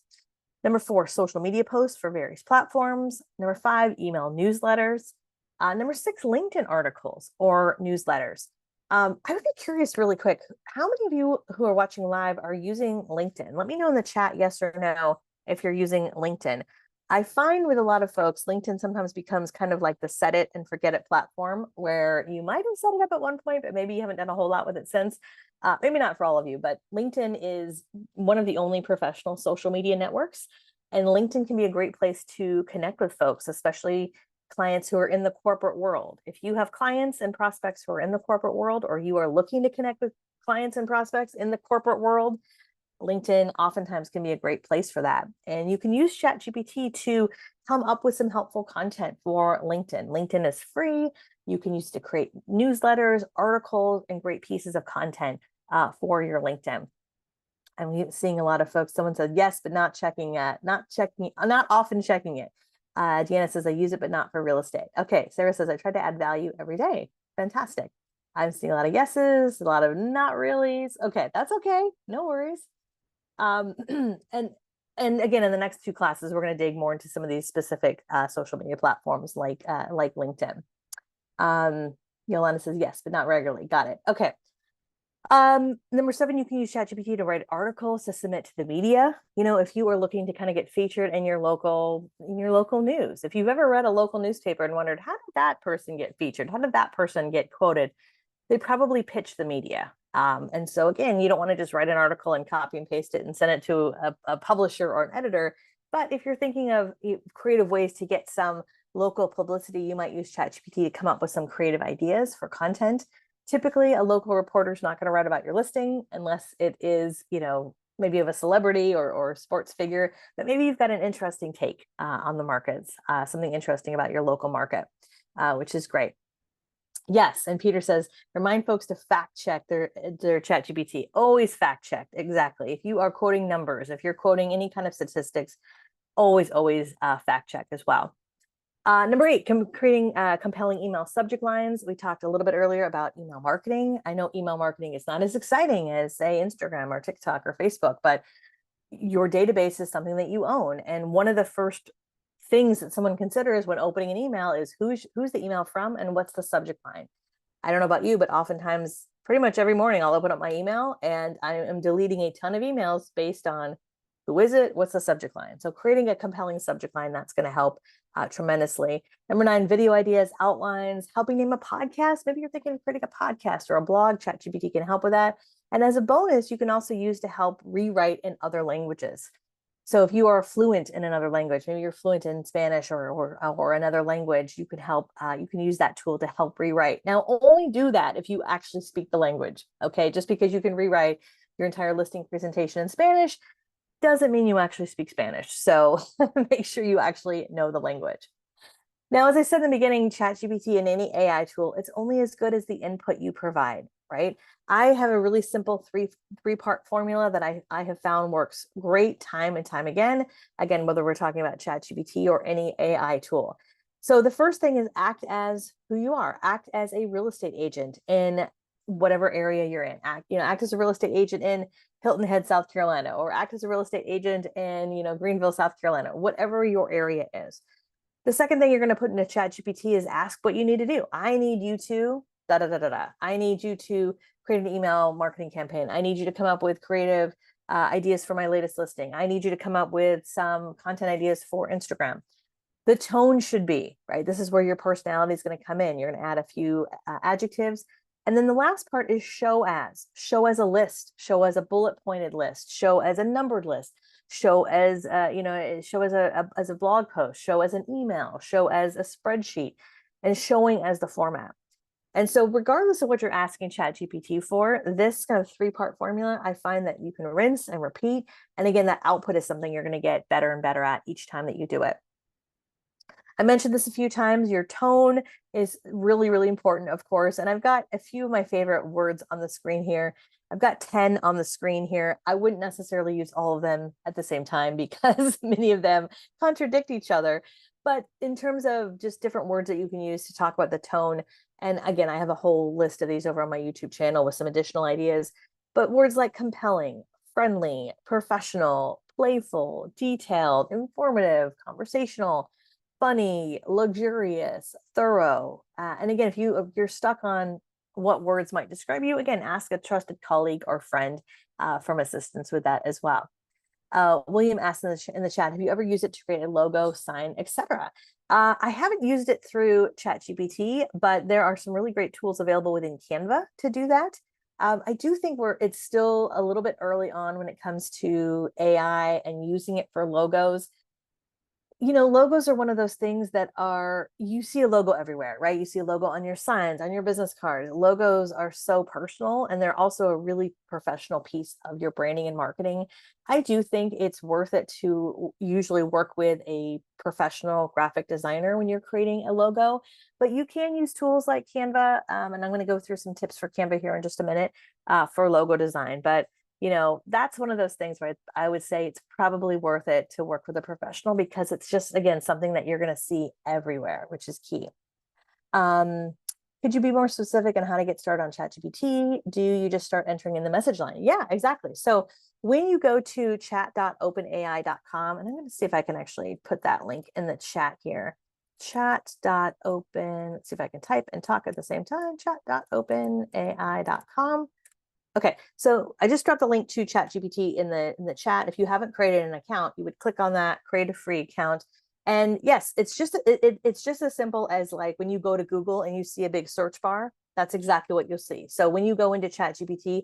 [SPEAKER 1] Number four, social media posts for various platforms. Number five, email newsletters. Number six, LinkedIn articles or newsletters. I would be curious really quick, how many of you who are watching live are using LinkedIn? Let me know in the chat, yes or no, if you're using LinkedIn. I find with a lot of folks, LinkedIn sometimes becomes kind of like the set it and forget it platform where you might have set it up at one point, but maybe you haven't done a whole lot with it since. Maybe not for all of you, but LinkedIn is one of the only professional social media networks. And LinkedIn can be a great place to connect with folks, especially clients who are in the corporate world. If you have clients and prospects who are in the corporate world, or you are looking to connect with clients and prospects in the corporate world, LinkedIn oftentimes can be a great place for that. And you can use ChatGPT to come up with some helpful content for LinkedIn. LinkedIn is free. You can use it to create newsletters, articles, and great pieces of content for your LinkedIn. I'm seeing a lot of folks. Someone said yes, but not often checking it. Deanna says I use it, but not for real estate. Okay, Sarah says I try to add value every day. Fantastic. I'm seeing a lot of yeses, a lot of not reallys. Okay, that's okay. No worries. And again, in the next two classes, we're going to dig more into some of these specific social media platforms like LinkedIn. Yolanda says yes, but not regularly. Got it. Okay. Number seven, you can use ChatGPT to write articles to submit to the media. If you are looking to kind of get featured in your local news, if you've ever read a local newspaper and wondered, how did that person get featured? How did that person get quoted? They probably pitch the media. And so again, you don't want to just write an article and copy and paste it and send it to a publisher or an editor. But if you're thinking of creative ways to get some local publicity, you might use ChatGPT to come up with some creative ideas for content. Typically, a local reporter is not going to write about your listing unless it is, maybe of a celebrity or sports figure, but maybe you've got an interesting take on the markets, something interesting about your local market, which is great. Yes, and Peter says, remind folks to fact check their ChatGPT. Always fact check, exactly. If you are quoting numbers, if you're quoting any kind of statistics, always fact check as well. Number eight, creating compelling email subject lines. We talked a little bit earlier about email marketing. I know email marketing is not as exciting as, say, Instagram or TikTok or Facebook, but your database is something that you own. And one of the first things that someone considers when opening an email is who's the email from and what's the subject line. I don't know about you, but oftentimes, pretty much every morning, I'll open up my email and I am deleting a ton of emails based on who is it, what's the subject line. So creating a compelling subject line, that's going to help tremendously. Number nine, video ideas, outlines, helping name a podcast. Maybe you're thinking of creating a podcast or a blog. ChatGPT can help with that. And as a bonus, you can also use to help rewrite in other languages. So if you are fluent in another language, maybe you're fluent in Spanish or another language, you can use that tool to help rewrite. Now, only do that if you actually speak the language. Okay, just because you can rewrite your entire listing presentation in Spanish doesn't mean you actually speak Spanish. So make sure you actually know the language. Now, as I said in the beginning, ChatGPT and any AI tool, it's only as good as the input you provide, right? I have a really simple three-part formula that I have found works great time and time again. Again, whether we're talking about ChatGPT or any AI tool. So the first thing is act as who you are. Act as a real estate agent in whatever area you're in. Act as a real estate agent in Hilton Head, South Carolina, or act as a real estate agent in, Greenville, South Carolina, whatever your area is. The second thing you're going to put into ChatGPT is ask what you need to do. I need you to da da da da da. I need you to create an email marketing campaign. I need you to come up with creative ideas for my latest listing. I need you to come up with some content ideas for Instagram. The tone should be, right? This is where your personality is going to come in. You're going to add a few adjectives. And then the last part is show as a list, show as a bullet pointed list, show as a numbered list, show as show as a blog post, show as an email, show as a spreadsheet, and showing as the format. And so regardless of what you're asking ChatGPT for, this kind of three-part formula, I find that you can rinse and repeat. And again, that output is something you're going to get better and better at each time that you do it. I mentioned this a few times. Your tone is really, really important, of course. And I've got a few of my favorite words on the screen here. I've got 10 on the screen here. I wouldn't necessarily use all of them at the same time because many of them contradict each other. But in terms of just different words that you can use to talk about the tone, and again, I have a whole list of these over on my YouTube channel with some additional ideas, but words like compelling, friendly, professional, playful, detailed, informative, conversational, funny, luxurious, thorough. And again, if you're stuck on what words might describe you, again, ask a trusted colleague or friend from assistance with that as well. William asked in the chat, have you ever used it to create a logo, sign, etc.? I haven't used it through ChatGPT, but there are some really great tools available within Canva to do that. I do think it's still a little bit early on when it comes to AI and using it for logos. Logos are one of those things that you see a logo everywhere, right? You see a logo on your signs, on your business cards. Logos are so personal, and they're also a really professional piece of your branding and marketing. I do think it's worth it to usually work with a professional graphic designer when you're creating a logo, but you can use tools like Canva. And I'm going to go through some tips for Canva here in just a minute for logo design. But that's one of those things where I would say it's probably worth it to work with a professional because it's just, again, something that you're going to see everywhere, which is key. Could you be more specific on how to get started on ChatGPT? Do you just start entering in the message line? Yeah, exactly. So when you go to chat.openai.com, and I'm going to see if I can actually put that link in the chat here. Chat.open, let's see if I can type and talk at the same time. Chat.openai.com. Okay, so I just dropped a link to ChatGPT in the chat. If you haven't created an account, you would click on that, create a free account. And yes, it's just it's just as simple as like when you go to Google and you see a big search bar, that's exactly what you'll see. So when you go into ChatGPT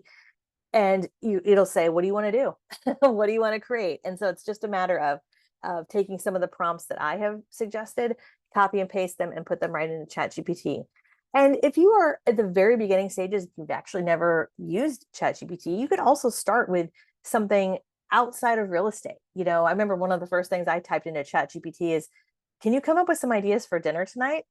[SPEAKER 1] and it'll say, what do you want to do? What do you want to create? And so it's just a matter of taking some of the prompts that I have suggested, copy and paste them and put them right into ChatGPT. And if you are at the very beginning stages, you've actually never used ChatGPT, you could also start with something outside of real estate. I remember one of the first things I typed into ChatGPT is, can you come up with some ideas for dinner tonight?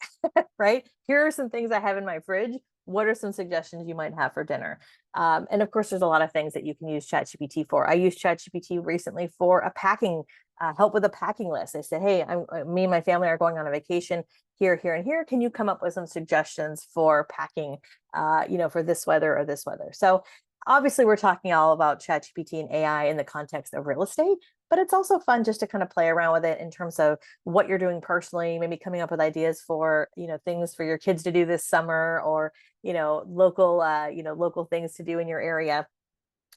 [SPEAKER 1] Right? Here are some things I have in my fridge. What are some suggestions you might have for dinner? And of course, there's a lot of things that you can use ChatGPT for. I used ChatGPT recently for a packing help with a packing list. I said, hey, me and my family are going on a vacation here, here, and here. Can you come up with some suggestions for packing, for this weather or this weather? So obviously, we're talking all about ChatGPT and AI in the context of real estate, but it's also fun just to kind of play around with it in terms of what you're doing personally, maybe coming up with ideas for, things for your kids to do this summer or, local things to do in your area.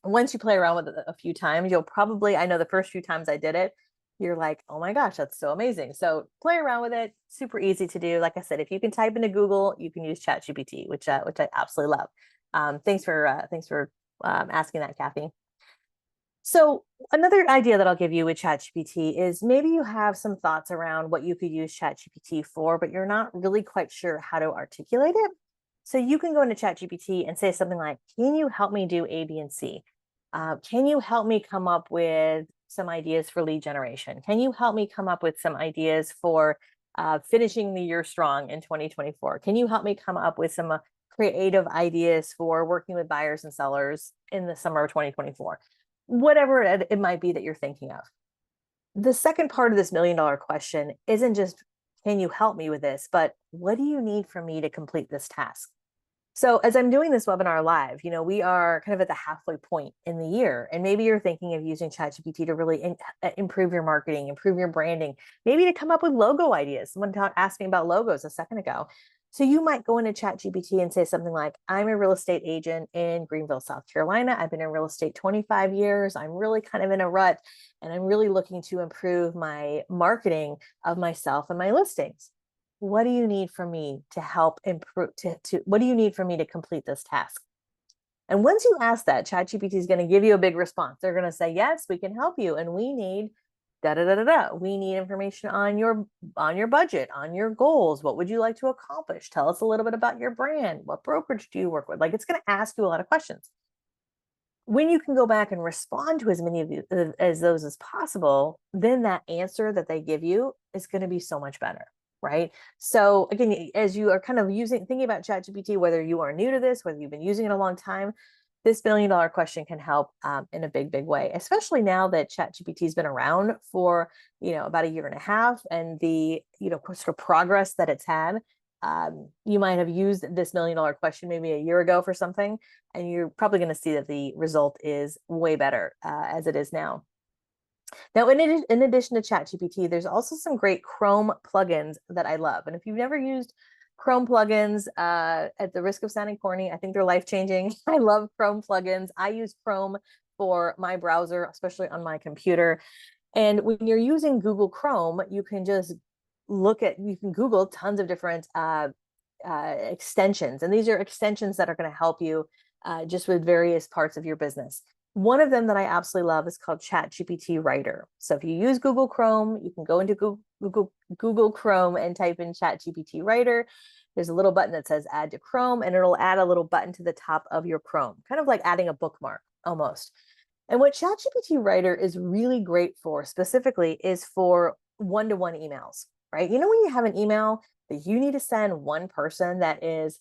[SPEAKER 1] Once you play around with it a few times, I know the first few times I did it, you're like, oh my gosh, that's so amazing. So play around with it. Super easy to do. Like I said, if you can type into Google, you can use ChatGPT, which I absolutely love. Thanks for asking that, Kathy. So another idea that I'll give you with ChatGPT is maybe you have some thoughts around what you could use ChatGPT for, but you're not really quite sure how to articulate it. So you can go into ChatGPT and say something like, can you help me do A, B, and C? Can you help me come up with some ideas for lead generation? Can you help me come up with some ideas for finishing the year strong in 2024? Can you help me come up with some creative ideas for working with buyers and sellers in the summer of 2024? Whatever it might be that you're thinking of. The second part of this $1 million question isn't just, can you help me with this, but what do you need from me to complete this task? So as I'm doing this webinar live, we are kind of at the halfway point in the year, and maybe you're thinking of using ChatGPT to really improve your marketing, improve your branding, maybe to come up with logo ideas. Someone asked me about logos a second ago. So you might go into ChatGPT and say something like, I'm a real estate agent in Greenville, South Carolina. I've been in real estate 25 years. I'm really kind of in a rut, and I'm really looking to improve my marketing of myself and my listings. What do you need from me to help improve, what do you need from me to complete this task? And once you ask that, ChatGPT is going to give you a big response. They're going to say, yes, we can help you. And we need da da da da da. We need information on your budget, on your goals. What would you like to accomplish? Tell us a little bit about your brand. What brokerage do you work with? Like, it's going to ask you a lot of questions. When you can go back and respond to as many of those as possible, then that answer that they give you is going to be so much better. Right? So again, as you are kind of thinking about ChatGPT, whether you are new to this, whether you've been using it a long time, this $1 million question can help in a big, big way, especially now that ChatGPT has been around for, about a year and a half, and the, sort of progress that it's had. You might have used this $1 million question maybe a year ago for something, and you're probably going to see that the result is way better as it is now. Now, in addition to ChatGPT, there's also some great Chrome plugins that I love. And if you've never used Chrome plugins, at the risk of sounding corny, I think they're life-changing. I love Chrome plugins. I use Chrome for my browser, especially on my computer. And when you're using Google Chrome, you can just you can Google tons of different extensions. And these are extensions that are going to help you just with various parts of your business. One of them that I absolutely love is called ChatGPT Writer. So if you use Google Chrome, you can go into Google Chrome and type in ChatGPT Writer. There's a little button that says Add to Chrome, and it'll add a little button to the top of your Chrome, kind of like adding a bookmark almost. And what ChatGPT Writer is really great for specifically is for one-to-one emails, right? When you have an email that you need to send one person that is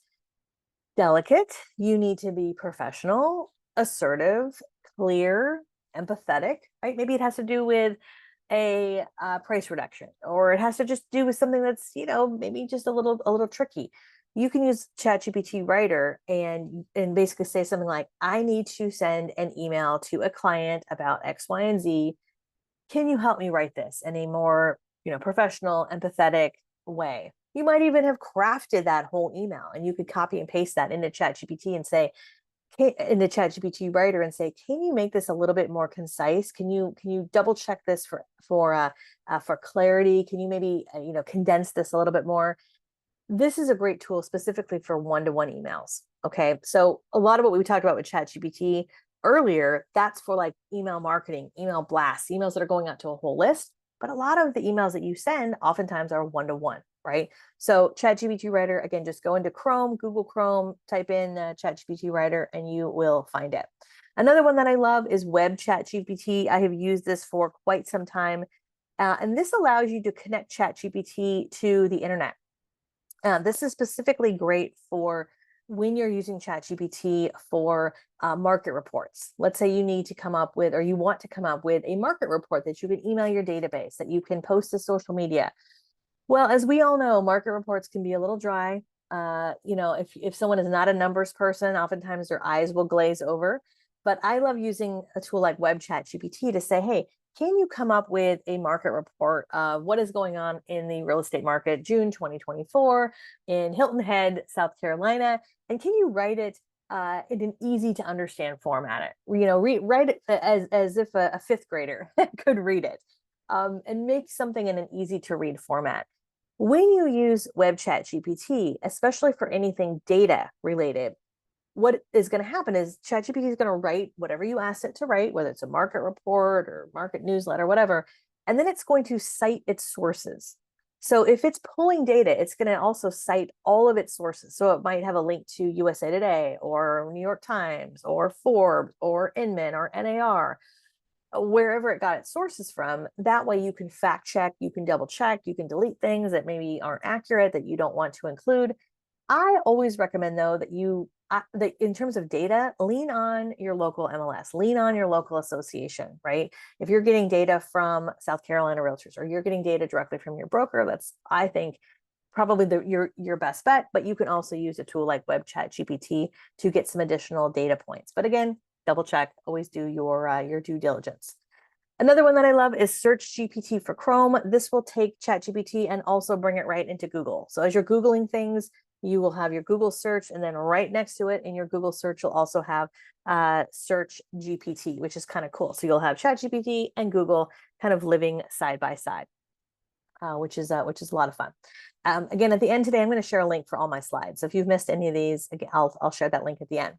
[SPEAKER 1] delicate, you need to be professional, assertive, clear, empathetic, right? Maybe it has to do with a price reduction, or it has to just do with something that's, maybe just a little tricky. You can use ChatGPT Writer and basically say something like, I need to send an email to a client about X, Y, and Z. Can you help me write this in a more, professional, empathetic way? You might even have crafted that whole email, and you could copy and paste that into ChatGPT and say, in the ChatGPT Writer and say, can you make this a little bit more concise? Can you double check this for clarity? Can you maybe condense this a little bit more? This is a great tool specifically for one-to-one emails. Okay, so a lot of what we talked about with ChatGPT earlier, that's for like email marketing, email blasts, emails that are going out to a whole list. But a lot of the emails that you send oftentimes are one-to-one, right? So ChatGPT Writer, again, just go into Chrome, Google Chrome, type in ChatGPT Writer, and you will find it. Another one that I love is Web ChatGPT. I have used this for quite some time. And this allows you to connect ChatGPT to the internet. This is specifically great for when you're using ChatGPT for market reports. Let's say you need to come up with, or you want to come up with a market report that you can email your database, that you can post to social media. Well, as we all know, market reports can be a little dry. If someone is not a numbers person, oftentimes their eyes will glaze over. But I love using a tool like Web ChatGPT to say, hey, can you come up with a market report of what is going on in the real estate market June 2024 in Hilton Head, South Carolina? And can you write it in an easy to understand format? Write it as if a fifth grader could read it, and make something in an easy to read format. When you use Web ChatGPT, especially for anything data related, what is going to happen is ChatGPT is going to write whatever you ask it to write, whether it's a market report or market newsletter, whatever, and then it's going to cite its sources. So if it's pulling data, it's going to also cite all of its sources. So it might have a link to USA Today or New York Times or Forbes or Inman or NAR. wherever it got its sources from. That way you can fact check, you can double check, you can delete things that maybe aren't accurate that you don't want to include. I always recommend though that in terms of data, lean on your local MLS, lean on your local association, right? If you're getting data from South Carolina Realtors or you're getting data directly from your broker, that's, I think, probably your best bet. But you can also use a tool like Web Chat GPT to get some additional data points. But again, double check, always do your due diligence. Another one that I love is Search GPT for Chrome. This will take ChatGPT and also bring it right into Google. So as you're Googling things, you will have your Google search, and then right next to it in your Google search, you'll also have Search GPT, which is kind of cool. So you'll have ChatGPT and Google kind of living side by side, which is a lot of fun. Again, at the end today, I'm going to share a link for all my slides. So if you've missed any of these, again, I'll share that link at the end.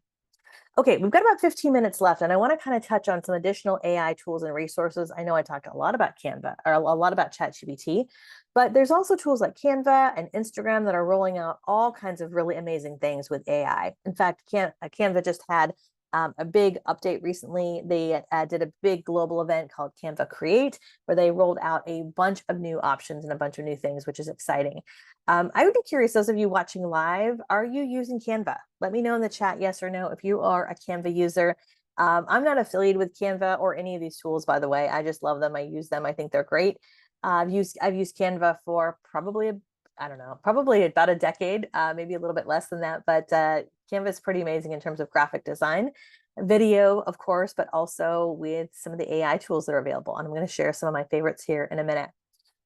[SPEAKER 1] Okay, we've got about 15 minutes left, and I want to kind of touch on some additional AI tools and resources. I know I talked a lot about Canva, or a lot about ChatGPT, but there's also tools like Canva and Instagram that are rolling out all kinds of really amazing things with AI. In fact, Canva just had a big update recently. They did a big global event called Canva Create, where they rolled out a bunch of new options and a bunch of new things, which is exciting. I would be curious, those of you watching live, are you using Canva? Let me know in the chat, yes or no, if you are a Canva user. I'm not affiliated with Canva or any of these tools, by the way. I just love them. I use them. I think they're great. I've used Canva for probably, I don't know, probably about a decade, maybe a little bit less than that. But Canva is pretty amazing in terms of graphic design, video, of course, but also with some of the AI tools that are available. And I'm going to share some of my favorites here in a minute.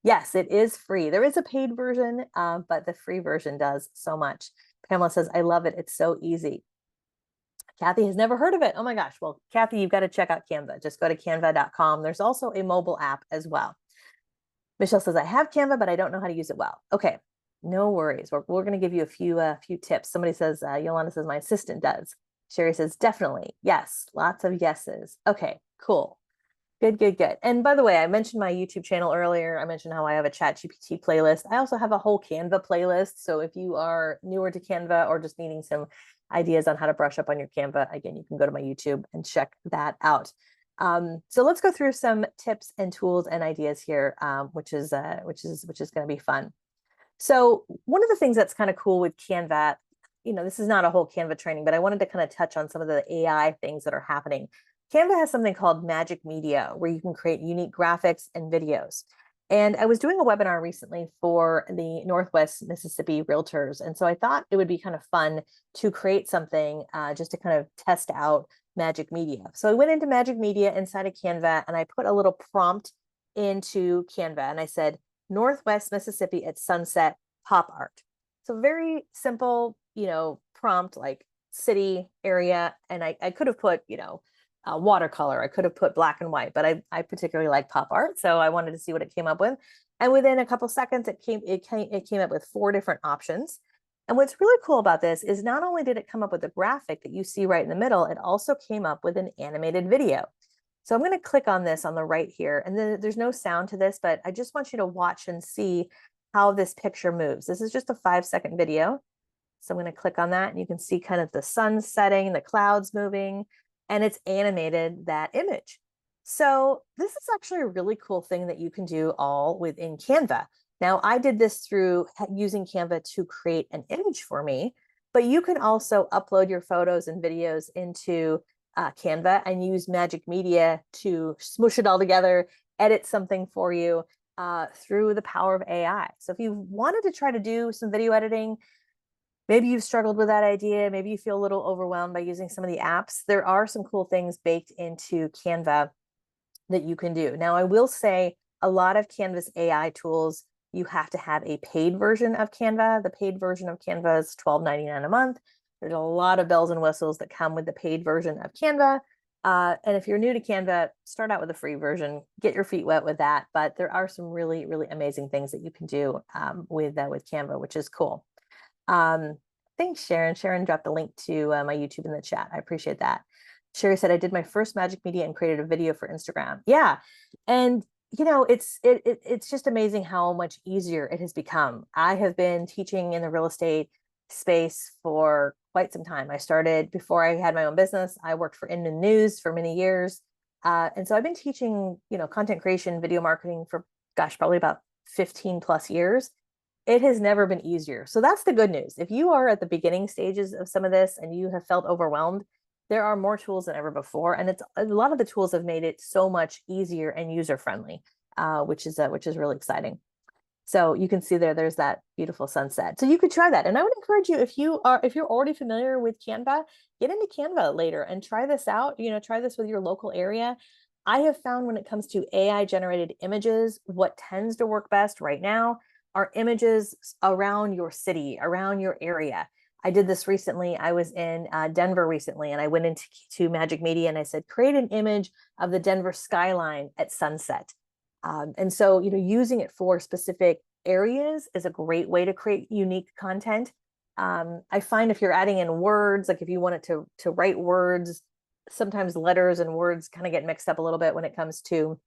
[SPEAKER 1] Yes, it is free. There is a paid version, but the free version does so much. Pamela says, I love it. It's so easy. Kathy has never heard of it. Oh my gosh. Well, Kathy, you've got to check out Canva. Just go to canva.com. There's also a mobile app as well. Michelle says, I have Canva, but I don't know how to use it well. Okay, no worries. We're going to give you a few tips. Somebody says, Yolanda says, my assistant does. Sherry says, definitely. Yes, lots of yeses. Okay, cool. Good, good, good. And by the way, I mentioned my YouTube channel earlier. I mentioned how I have a ChatGPT playlist. I also have a whole Canva playlist. So if you are newer to Canva or just needing some ideas on how to brush up on your Canva, again, you can go to my YouTube and check that out. So let's go through some tips and tools and ideas here, which is going to be fun. So one of the things that's kind of cool with Canva, this is not a whole Canva training, but I wanted to kind of touch on some of the AI things that are happening. Canva has something called Magic Media, where you can create unique graphics and videos. And I was doing a webinar recently for the Northwest Mississippi Realtors. And so I thought it would be kind of fun to create something just to kind of test out Magic Media. So I went into Magic Media inside of Canva, and I put a little prompt into Canva, and I said, Northwest Mississippi at sunset pop art. So very simple, prompt like city, area. And I could have put, watercolor. I could have put black and white, but I particularly like pop art. So I wanted to see what it came up with. And within a couple seconds, it came up with 4 different options. And what's really cool about this is not only did it come up with a graphic that you see right in the middle, it also came up with an animated video. So I'm going to click on this on the right here, and then there's no sound to this, but I just want you to watch and see how this picture moves. This is just a 5-second video. So I'm going to click on that, and you can see kind of the sun setting, the clouds moving, and it's animated that image. So this is actually a really cool thing that you can do all within Canva. Now, I did this through using Canva to create an image for me, but you can also upload your photos and videos into Canva and use Magic Media to smoosh it all together, edit something for you through the power of AI. So if you wanted to try to do some video editing, maybe you've struggled with that idea, maybe you feel a little overwhelmed by using some of the apps, there are some cool things baked into Canva that you can do. Now, I will say a lot of Canva's AI tools, you have to have a paid version of Canva. The paid version of Canva is $12.99 a month. There's a lot of bells and whistles that come with the paid version of Canva. And if you're new to Canva, start out with a free version, get your feet wet with that. But there are some really, really amazing things that you can do with Canva, which is cool. Thanks, Sharon. Sharon dropped a link to my YouTube in the chat. I appreciate that. Sherry said, I did my first Magic Media and created a video for Instagram. Yeah. And it's just amazing how much easier it has become. I have been teaching in the real estate space for quite some time. I started before I had my own business. I worked for Inman News for many years. And so I've been teaching, content creation, video marketing for, gosh, probably about 15 plus years. It has never been easier. So that's the good news. If you are at the beginning stages of some of this and you have felt overwhelmed, there are more tools than ever before. And it's a lot of the tools have made it so much easier and user friendly, which is really exciting. So you can see there's that beautiful sunset. So you could try that. And I would encourage you, if you're already familiar with Canva, get into Canva later and try this out. Try this with your local area. I have found when it comes to AI generated images, what tends to work best right now are images around your city, around your area. I did this recently. I was in Denver recently, and I went into Magic Media and I said, create an image of the Denver skyline at sunset. And so, using it for specific areas is a great way to create unique content. I find if you're adding in words, like if you wanted to write words, sometimes letters and words kind of get mixed up a little bit when it comes to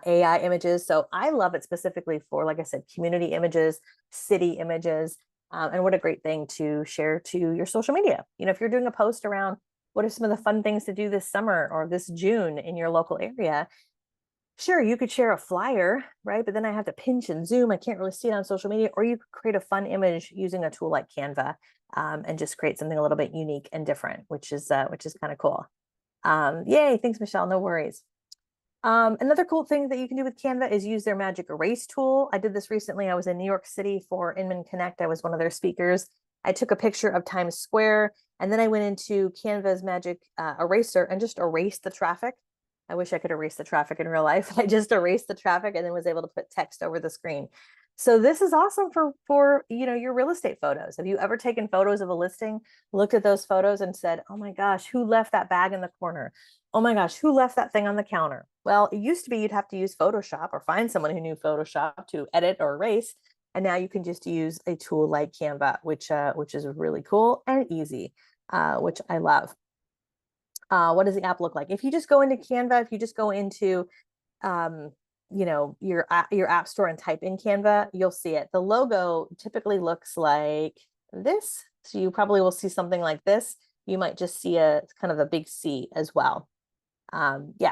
[SPEAKER 1] AI images. So I love it specifically for, like I said, community images, city images, and what a great thing to share to your social media. If you're doing a post around what are some of the fun things to do this summer or this June in your local area, sure, you could share a flyer, right? But then I have to pinch and zoom. I can't really see it on social media. Or you could create a fun image using a tool like Canva, and just create something a little bit unique and different, which is kind of cool. Yay, thanks, Michelle. No worries. Another cool thing that you can do with Canva is use their magic erase tool. I did this recently. I was in New York City for Inman Connect. I was one of their speakers. I took a picture of Times Square, and then I went into Canva's magic eraser and just erased the traffic. I wish I could erase the traffic in real life. I just erased the traffic and then was able to put text over the screen. So this is awesome for your real estate photos. Have you ever taken photos of a listing, looked at those photos and said, oh my gosh, who left that bag in the corner? Oh my gosh, who left that thing on the counter? Well, it used to be you'd have to use Photoshop or find someone who knew Photoshop to edit or erase. And now you can just use a tool like Canva, which is really cool and easy, which I love. What does the app look like? If you just go into Canva, if you just go into your app store and type in Canva, you'll see it. The logo typically looks like this. So you probably will see something like this. You might just see a kind of a big C as well. Yeah.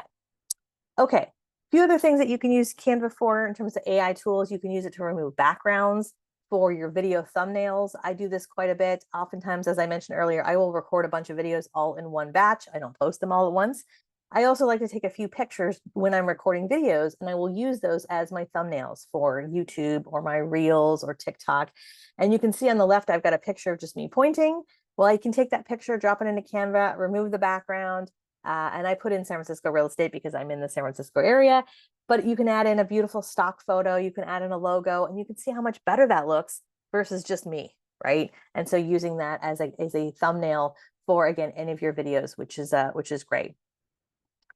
[SPEAKER 1] Okay. A few other things that you can use Canva for in terms of AI tools. You can use it to remove backgrounds for your video thumbnails. I do this quite a bit. Oftentimes, as I mentioned earlier, I will record a bunch of videos all in one batch. I don't post them all at once. I also like to take a few pictures when I'm recording videos, and I will use those as my thumbnails for YouTube or my Reels or TikTok. And you can see on the left, I've got a picture of just me pointing. Well, I can take that picture, drop it into Canva, remove the background, and I put in San Francisco real estate because I'm in the San Francisco area. But you can add in a beautiful stock photo, you can add in a logo, and you can see how much better that looks versus just me, right? And so using that as a thumbnail for, again, any of your videos, which is great.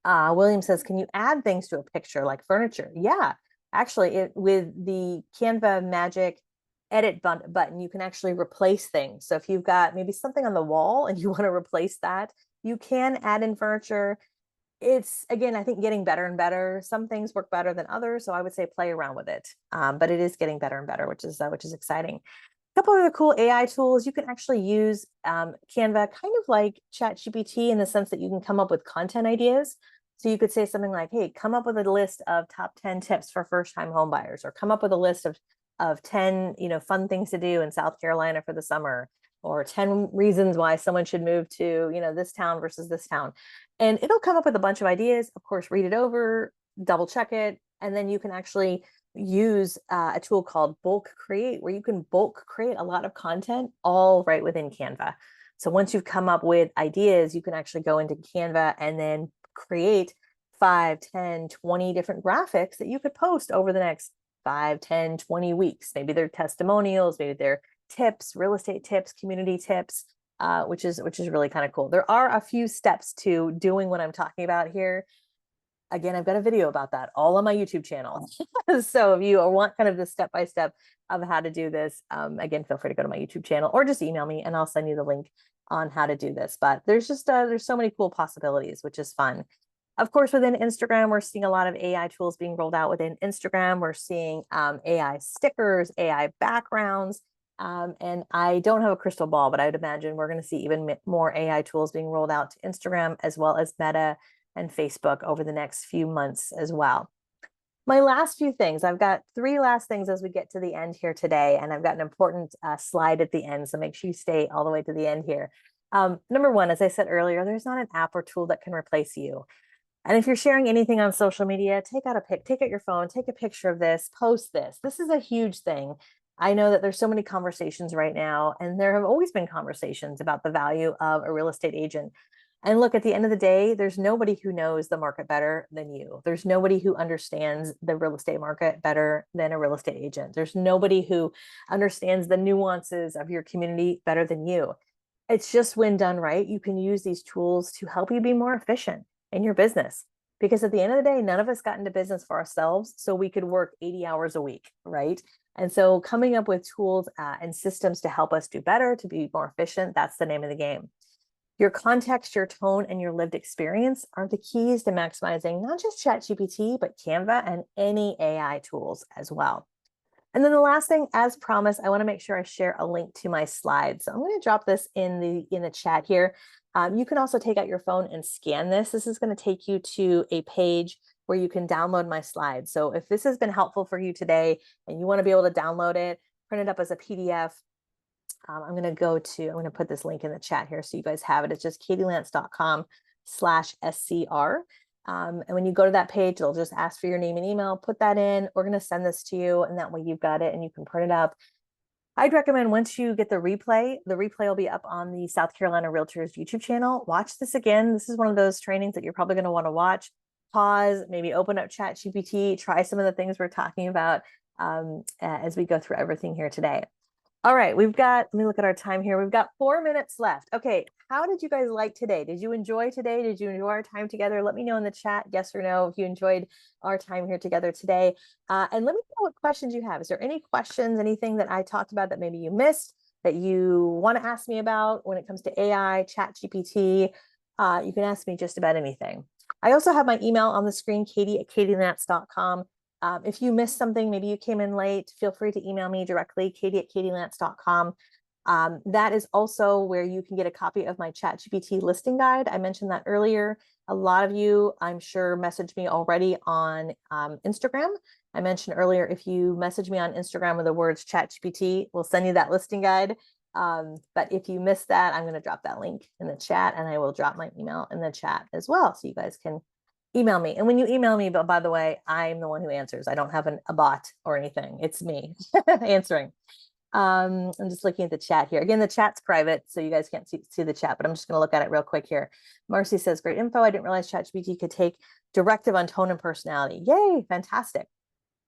[SPEAKER 1] William says, can you add things to a picture like furniture? Yeah, actually, with the Canva Magic edit button, you can actually replace things. So if you've got maybe something on the wall and you want to replace that, you can add in furniture. It's, again, I think getting better and better. Some things work better than others, so I would say play around with it. But it is getting better and better, which is exciting. A couple of the cool AI tools you can actually use Canva, kind of like ChatGPT in the sense that you can come up with content ideas. So you could say something like, hey, come up with a list of top 10 tips for first-time home buyers, or come up with a list of 10 fun things to do in South Carolina for the summer, or 10 reasons why someone should move to this town versus this town. And it'll come up with a bunch of ideas. Of course, read it over, double check it, and then you can actually use a tool called Bulk Create, where you can bulk create a lot of content all right within Canva. So once you've come up with ideas, you can actually go into Canva and then create 5, 10, 20 different graphics that you could post over the next 5, 10, 20 weeks. Maybe they're testimonials, maybe they're tips, real estate tips, community tips, which is really kind of cool. There are a few steps to doing what I'm talking about here. Again, I've got a video about that all on my YouTube channel. So if you want kind of the step-by-step of how to do this, again, feel free to go to my YouTube channel or just email me and I'll send you the link on how to do this. But there's just, there's so many cool possibilities, which is fun. Of course, within Instagram, we're seeing a lot of AI tools being rolled out within Instagram. We're seeing AI stickers, AI backgrounds, and I don't have a crystal ball, but I would imagine we're going to see even more AI tools being rolled out to Instagram as well as Meta and Facebook over the next few months as well. My last few things, I've got 3 last things as we get to the end here today, and I've got an important slide at the end, so make sure you stay all the way to the end here. Number 1, as I said earlier, there's not an app or tool that can replace you. And if you're sharing anything on social media, take out your phone, take a picture of this, post this. This is a huge thing. I know that there's so many conversations right now, and there have always been conversations about the value of a real estate agent. And look, at the end of the day, there's nobody who knows the market better than you. There's nobody who understands the real estate market better than a real estate agent. There's nobody who understands the nuances of your community better than you. It's just, when done right, you can use these tools to help you be more efficient in your business. Because at the end of the day, none of us got into business for ourselves so we could work 80 hours a week, right? And so coming up with tools and systems to help us do better, to be more efficient, that's the name of the game. Your context, your tone, and your lived experience are the keys to maximizing not just ChatGPT, but Canva and any AI tools as well. And then the last thing, as promised, I want to make sure I share a link to my slides. So I'm going to drop this in the chat here. You can also take out your phone and scan this. This is going to take you to a page where you can download my slides. So if this has been helpful for you today and you want to be able to download it, print it up as a PDF, I'm going to put this link in the chat here so you guys have it. It's just katielance.com/SCR. And when you go to that page, it'll just ask for your name and email, put that in. We're going to send this to you, and that way you've got it and you can print it up. I'd recommend, once you get the replay will be up on the South Carolina Realtors YouTube channel. Watch this again. This is one of those trainings that you're probably going to want to watch, pause, maybe open up ChatGPT, try some of the things we're talking about as we go through everything here today. All right, let me look at our time here. We've got 4 minutes left. Okay, how did you guys like today? Did you enjoy today? Did you enjoy our time together? Let me know in the chat, yes or no, if you enjoyed our time here together today. And let me know what questions you have. Is there any questions, anything that I talked about that maybe you missed, that you want to ask me about when it comes to AI, ChatGPT? You can ask me just about anything. I also have my email on the screen, katie@katielance.com. If you missed something, maybe you came in late, feel free to email me directly, katie@katielance.com. That is also where you can get a copy of my ChatGPT listing guide. I mentioned that earlier. A lot of you, I'm sure, messaged me already on Instagram. I mentioned earlier, if you message me on Instagram with the words ChatGPT, we'll send you that listing guide. But if you missed that, I'm going to drop that link in the chat, and I will drop my email in the chat as well, so you guys can email me. And when you email me, but by the way, I'm the one who answers. I don't have a bot or anything. It's me answering. I'm just looking at the chat here. Again, the chat's private, so you guys can't see the chat, but I'm just going to look at it real quick here. Marcy says, great info. I didn't realize ChatGPT could take directive on tone and personality. Yay, fantastic.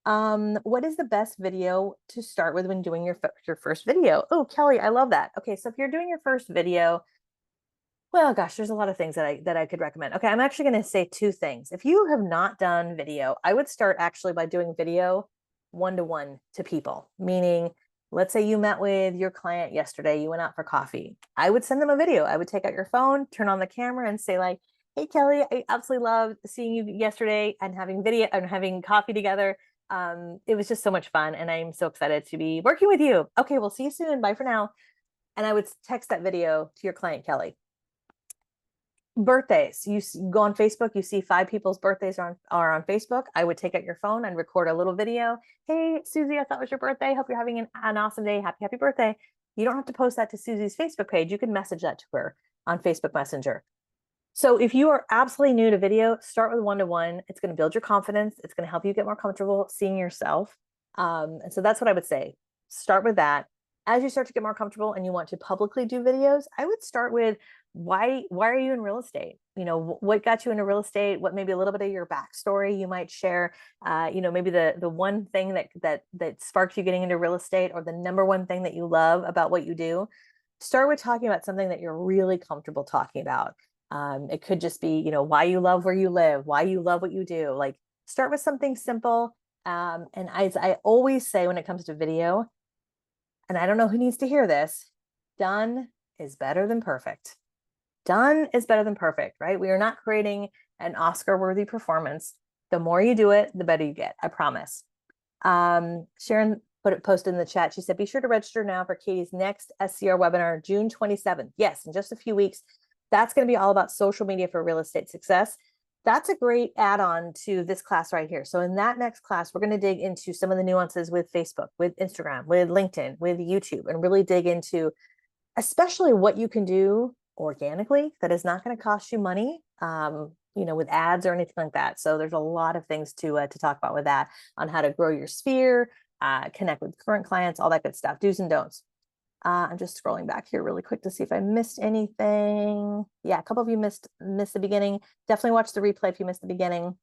[SPEAKER 1] What is the best video to start with when doing your first video? Oh, Kelly, I love that. Okay, so if you're doing your first video, well, gosh, there's a lot of things that I could recommend. Okay, I'm actually going to say 2 things. If you have not done video, I would start actually by doing video one-to-one to people, meaning, let's say you met with your client yesterday, you went out for coffee. I would send them a video. I would take out your phone, turn on the camera, and say like, hey, Kelly, I absolutely loved seeing you yesterday and having video and having coffee together. It was just so much fun, and I'm so excited to be working with you. Okay, we'll see you soon. Bye for now. And I would text that video to your client, Kelly. Birthdays, you go on Facebook, you see 5 people's birthdays are on Facebook. I would take out your phone and record a little video. Hey, Susie, I thought it was your birthday. Hope you're having an awesome day. Happy birthday. You don't have to post that to Susie's Facebook page. You can message that to her on Facebook Messenger. So if you are absolutely new to video, start with one-to-one. It's going to build your confidence. It's going to help you get more comfortable seeing yourself. And so that's what I would say. Start with that. As you start to get more comfortable and you want to publicly do videos, I would start with why are you in real estate? You know, what got you into real estate? What, maybe a little bit of your backstory you might share. You know, maybe the one thing that sparked you getting into real estate, or the number one thing that you love about what you do. Start with talking about something that you're really comfortable talking about. It could just be, you know, why you love where you live, why you love what you do. Like, start with something simple. And as I always say when it comes to video, and I don't know who needs to hear this, done is better than perfect. Done is better than perfect, right? We are not creating an Oscar-worthy performance. The more you do it, the better you get, I promise. Sharon posted in the chat. She said, be sure to register now for Katie's next SCR webinar, June 27th. Yes, in just a few weeks. That's going to be all about social media for real estate success. That's a great add-on to this class right here. So in that next class, we're going to dig into some of the nuances with Facebook, with Instagram, with LinkedIn, with YouTube, and really dig into especially what you can do organically that is not going to cost you money, with ads or anything like that. So there's a lot of things to talk about with that on how to grow your sphere, connect with current clients, all that good stuff, do's and don'ts. I'm just scrolling back here really quick to see if I missed anything. Yeah, a couple of you missed the beginning. Definitely watch the replay if you missed the beginning.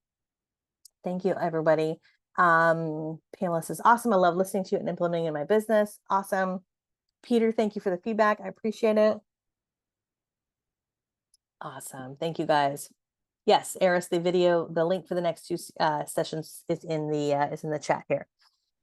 [SPEAKER 1] Thank you, everybody. Pamela says, awesome. I love listening to it and implementing in my business. Awesome. Peter, thank you for the feedback. I appreciate it. Awesome. Thank you, guys. Yes, Eris, the link for the next two sessions is in the chat here.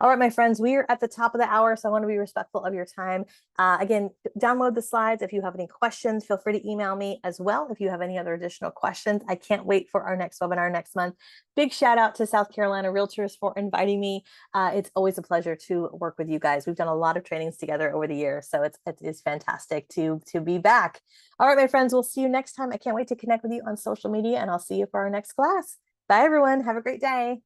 [SPEAKER 1] All right, my friends, we are at the top of the hour, so I want to be respectful of your time. Again, download the slides. If you have any questions, feel free to email me as well. If you have any other additional questions, I can't wait for our next webinar next month. Big shout out to South Carolina Realtors for inviting me. It's always a pleasure to work with you guys. We've done a lot of trainings together over the years, so it is fantastic to be back. All right, my friends, we'll see you next time. I can't wait to connect with you on social media, and I'll see you for our next class. Bye, everyone. Have a great day.